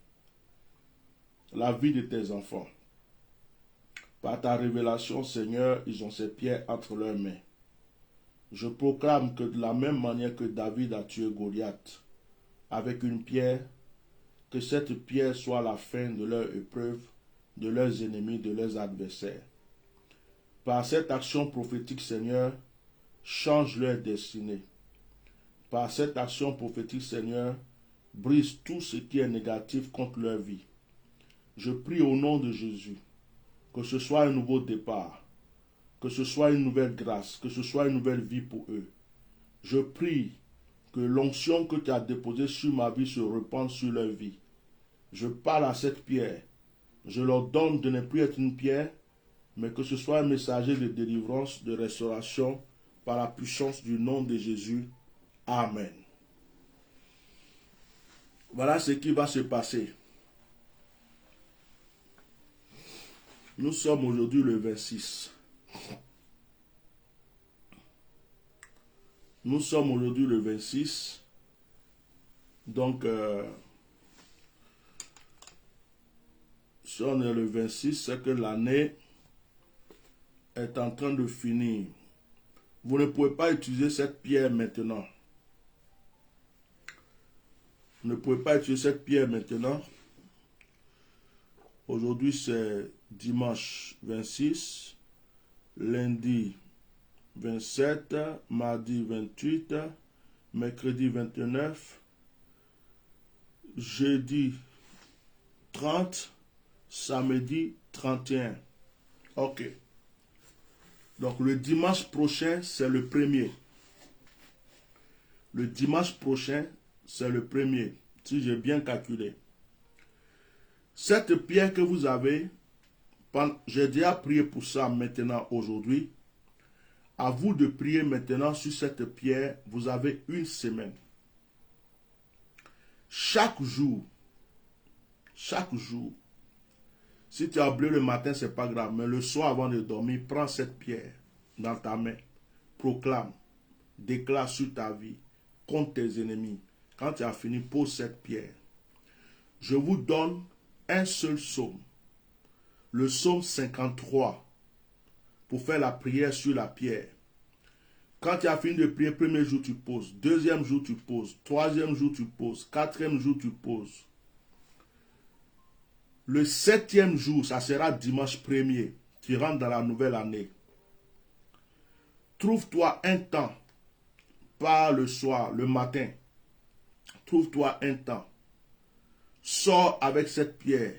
la vie de tes enfants. Par ta révélation, Seigneur, ils ont ces pierres entre leurs mains. Je proclame que de la même manière que David a tué Goliath avec une pierre, que cette pierre soit la fin de leur épreuve, de leurs ennemis, de leurs adversaires. Par cette action prophétique, Seigneur, change leur destinée. Par cette action prophétique, Seigneur, brise tout ce qui est négatif contre leur vie. Je prie au nom de Jésus, que ce soit un nouveau départ, que ce soit une nouvelle grâce, que ce soit une nouvelle vie pour eux. Je prie que l'onction que tu as déposée sur ma vie se répande sur leur vie. Je parle à cette pierre. Je leur donne de ne plus être une pierre, mais que ce soit un messager de délivrance, de restauration, par la puissance du nom de Jésus. Amen. Voilà ce qui va se passer. Nous sommes aujourd'hui le 26. Nous sommes aujourd'hui le 26. Donc, si on est le 26, c'est que l'année est en train de finir. Vous ne pouvez pas utiliser cette pierre maintenant. Vous ne pouvez pas utiliser cette pierre maintenant. Aujourd'hui, c'est dimanche 26, lundi 27, mardi 28, mercredi 29, jeudi 30, samedi 31. Ok. Donc le dimanche prochain, c'est le premier. Le dimanche prochain, c'est le premier, si j'ai bien calculé. Cette pierre que vous avez, j'ai déjà prié pour ça maintenant aujourd'hui. À vous de prier maintenant sur cette pierre. Vous avez une semaine. Chaque jour, si tu as oublié le matin, ce n'est pas grave, mais le soir avant de dormir, prends cette pierre dans ta main, proclame, déclare sur ta vie, contre tes ennemis. Quand tu as fini, pose cette pierre. Je vous donne un seul psaume, le psaume 53, pour faire la prière sur la pierre. Quand tu as fini de prier, premier jour tu poses, deuxième jour tu poses, troisième jour tu poses, quatrième jour tu poses. Le 7e jour, ça sera dimanche 1er, tu rentres dans la nouvelle année. Trouve-toi un temps, pas le soir, le matin. Trouve-toi un temps. Sors avec cette pierre.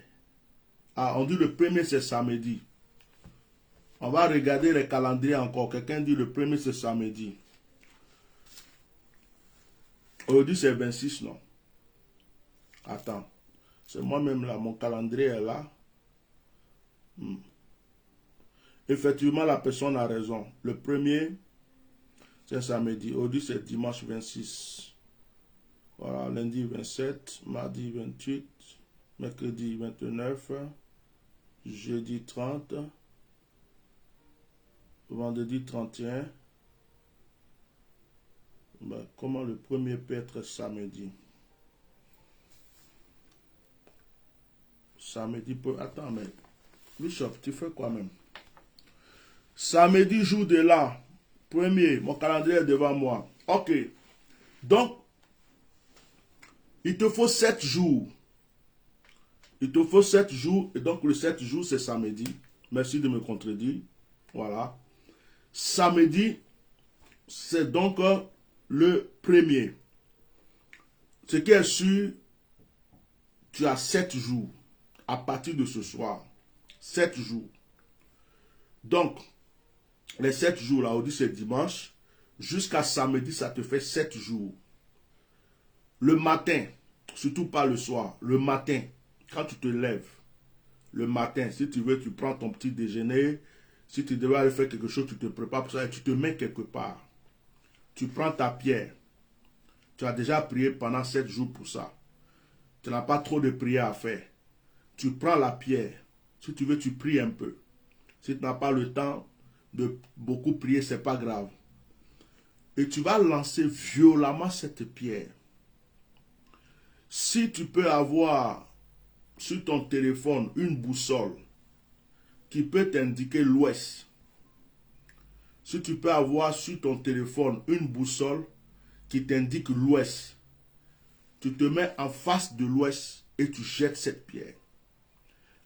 Ah, on dit le 1er c'est samedi. On va regarder les calendriers encore. Quelqu'un dit le 1er c'est samedi. Aujourd'hui c'est 26, non? Attends. C'est moi-même là. Mon calendrier est là. Effectivement, la personne a raison. Le 1er c'est samedi. Aujourd'hui c'est dimanche 26. Voilà, lundi 27, mardi 28, mercredi 29, jeudi 30, vendredi 31. Ben, comment le 1er peut être samedi? Samedi peut... Attends, mais... Bishop, tu fais quoi même? Samedi, jour de l'an. 1er, mon calendrier est devant moi. Ok. Donc, il te faut 7 jours. Il te faut 7 jours. Et donc, le 7 jours, c'est samedi. Merci de me contredire. Voilà. Samedi, c'est donc le 1er. Ce qui est sûr, tu as 7 jours. À partir de ce soir. 7 jours. Donc, les 7 jours, là, on dit c'est dimanche. Jusqu'à samedi, ça te fait 7 jours. Le matin, surtout pas le soir, le matin, quand tu te lèves, le matin, si tu veux, tu prends ton petit déjeuner. Si tu devais aller faire quelque chose, tu te prépares pour ça et tu te mets quelque part. Tu prends ta pierre. Tu as déjà prié pendant 7 jours pour ça. Tu n'as pas trop de prières à faire. Tu prends la pierre. Si tu veux, tu pries un peu. Si tu n'as pas le temps de beaucoup prier, ce n'est pas grave. Et tu vas lancer violemment cette pierre. Si tu peux avoir sur ton téléphone une boussole qui peut t'indiquer l'ouest. Si tu peux avoir sur ton téléphone une boussole qui t'indique l'ouest, tu te mets en face de l'ouest et tu jettes cette pierre.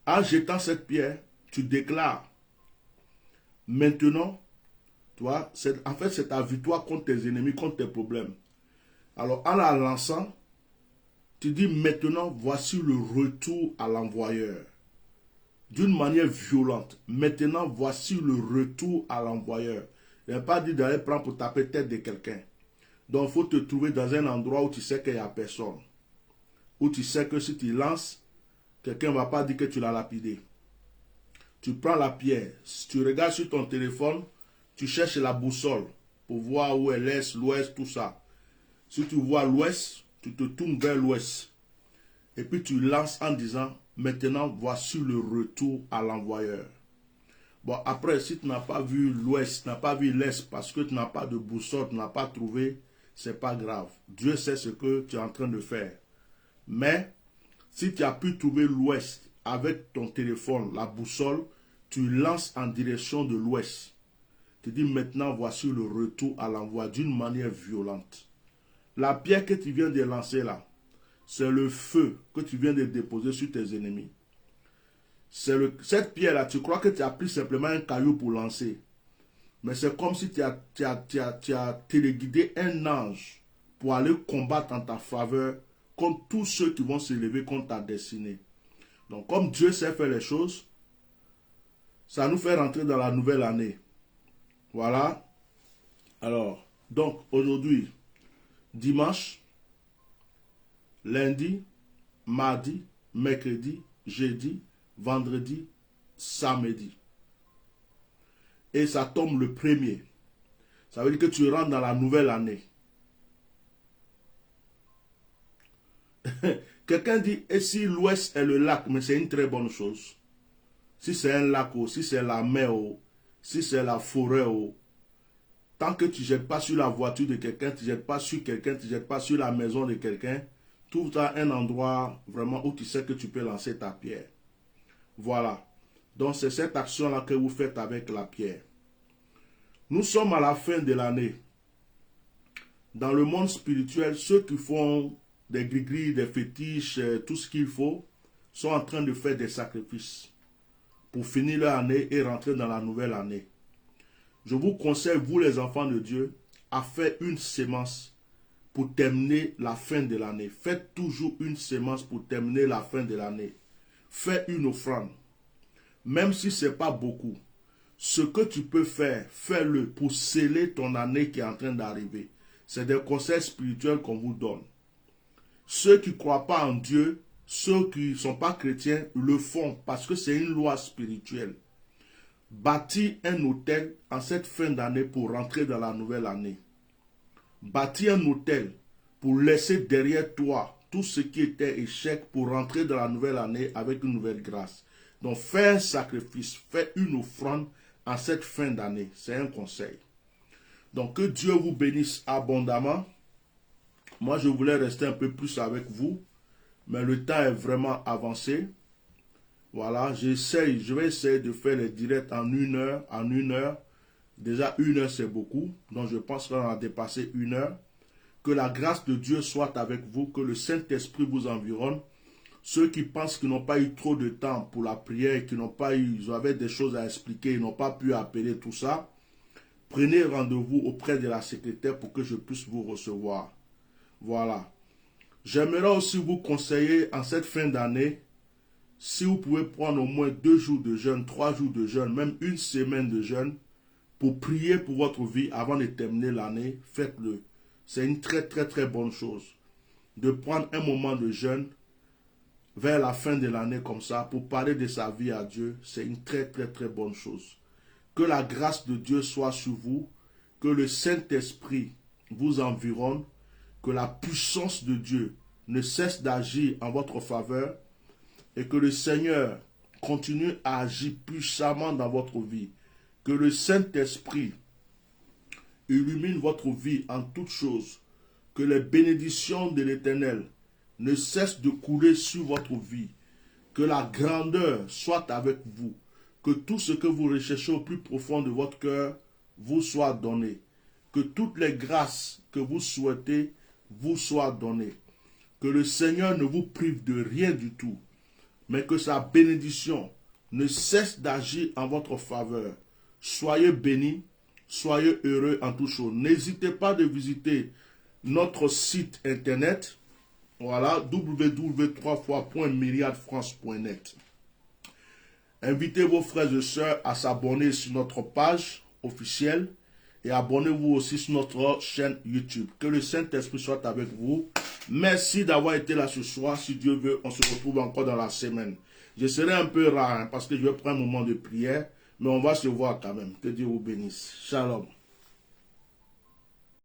En jetant cette pierre, tu déclares. Maintenant, toi, en fait, c'est ta victoire contre tes ennemis, contre tes problèmes. Alors, en la lançant, tu dis maintenant, voici le retour à l'envoyeur. D'une manière violente. Maintenant, voici le retour à l'envoyeur. Il n'a pas dit d'aller prendre pour taper tête de quelqu'un. Donc, il faut te trouver dans un endroit où tu sais qu'il n'y a personne. Où tu sais que si tu lances, quelqu'un ne va pas dire que tu l'as lapidé. Tu prends la pierre. Si tu regardes sur ton téléphone, tu cherches la boussole pour voir où est l'est, l'ouest, tout ça. Si tu vois l'ouest, tu te tournes vers l'ouest. Et puis tu lances en disant, maintenant voici le retour à l'envoyeur. Bon, après, si tu n'as pas vu l'ouest, tu n'as pas vu l'est, parce que tu n'as pas de boussole, tu n'as pas trouvé, c'est pas grave. Dieu sait ce que tu es en train de faire. Mais, si tu as pu trouver l'ouest avec ton téléphone, la boussole, tu lances en direction de l'ouest. Tu dis maintenant, voici le retour à l'envoi d'une manière violente. La pierre que tu viens de lancer là, c'est le feu que tu viens de déposer sur tes ennemis. Cette pierre-là, tu crois que tu as pris simplement un caillou pour lancer. Mais c'est comme si tu as téléguidé un ange pour aller combattre en ta faveur contre tous ceux qui vont s'élever contre ta destinée. Donc, comme Dieu sait faire les choses, ça nous fait rentrer dans la nouvelle année. Voilà. Alors, donc, aujourd'hui, dimanche, lundi, mardi, mercredi, jeudi, vendredi, samedi. Et ça tombe le 1er. Ça veut dire que tu rentres dans la nouvelle année. Quelqu'un dit, et si l'ouest est le lac, mais c'est une très bonne chose. Si c'est un lac, si c'est la mer, si c'est la forêt, tant que tu ne jettes pas sur la voiture de quelqu'un, tu ne jettes pas sur quelqu'un, tu ne jettes pas sur la maison de quelqu'un, trouve un endroit vraiment où tu sais que tu peux lancer ta pierre. Voilà. Donc c'est cette action-là que vous faites avec la pierre. Nous sommes à la fin de l'année. Dans le monde spirituel, ceux qui font des gris-gris, des fétiches, tout ce qu'il faut, sont en train de faire des sacrifices pour finir leur année et rentrer dans la nouvelle année. Je vous conseille, vous les enfants de Dieu, à faire une sémence pour terminer la fin de l'année. Faites toujours une sémence pour terminer la fin de l'année. Fais une offrande. Même si ce n'est pas beaucoup, ce que tu peux faire, fais-le pour sceller ton année qui est en train d'arriver. C'est des conseils spirituels qu'on vous donne. Ceux qui ne croient pas en Dieu, ceux qui ne sont pas chrétiens, le font parce que c'est une loi spirituelle. Bâtis un hôtel en cette fin d'année pour rentrer dans la nouvelle année. Bâtis un hôtel pour laisser derrière toi tout ce qui était échec pour rentrer dans la nouvelle année avec une nouvelle grâce. Donc fais un sacrifice, fais une offrande en cette fin d'année. C'est un conseil. Donc que Dieu vous bénisse abondamment. Moi je voulais rester un peu plus avec vous, mais le temps est vraiment avancé. Voilà, je vais essayer de faire les directs en 1 heure, Déjà 1 heure c'est beaucoup, donc je pense qu'on a dépassé 1 heure. Que la grâce de Dieu soit avec vous, que le Saint-Esprit vous environne. Ceux qui pensent qu'ils n'ont pas eu trop de temps pour la prière, ils avaient des choses à expliquer, ils n'ont pas pu appeler tout ça, prenez rendez-vous auprès de la secrétaire pour que je puisse vous recevoir. Voilà. J'aimerais aussi vous conseiller en cette fin d'année, si vous pouvez prendre au moins 2 jours de jeûne, 3 jours de jeûne, même 1 semaine de jeûne, pour prier pour votre vie avant de terminer l'année, faites-le. C'est une très bonne chose. De prendre un moment de jeûne vers la fin de l'année comme ça, pour parler de sa vie à Dieu, c'est une très bonne chose. Que la grâce de Dieu soit sur vous, que le Saint-Esprit vous environne, que la puissance de Dieu ne cesse d'agir en votre faveur, et que le Seigneur continue à agir puissamment dans votre vie. Que le Saint-Esprit illumine votre vie en toutes choses. Que les bénédictions de l'Éternel ne cessent de couler sur votre vie. Que la grandeur soit avec vous. Que tout ce que vous recherchez au plus profond de votre cœur vous soit donné. Que toutes les grâces que vous souhaitez vous soient données. Que le Seigneur ne vous prive de rien du tout, mais que sa bénédiction ne cesse d'agir en votre faveur. Soyez bénis, soyez heureux en toutes choses. N'hésitez pas de visiter notre site internet, voilà, www.myriadefrance.net. Invitez vos frères et sœurs à s'abonner sur notre page officielle et abonnez-vous aussi sur notre chaîne YouTube. Que le Saint-Esprit soit avec vous. Merci d'avoir été là ce soir. Si Dieu veut, on se retrouve encore dans la semaine. Je serai un peu rare parce que je vais prendre un moment de prière, mais on va se voir quand même. Que Dieu vous bénisse. Shalom.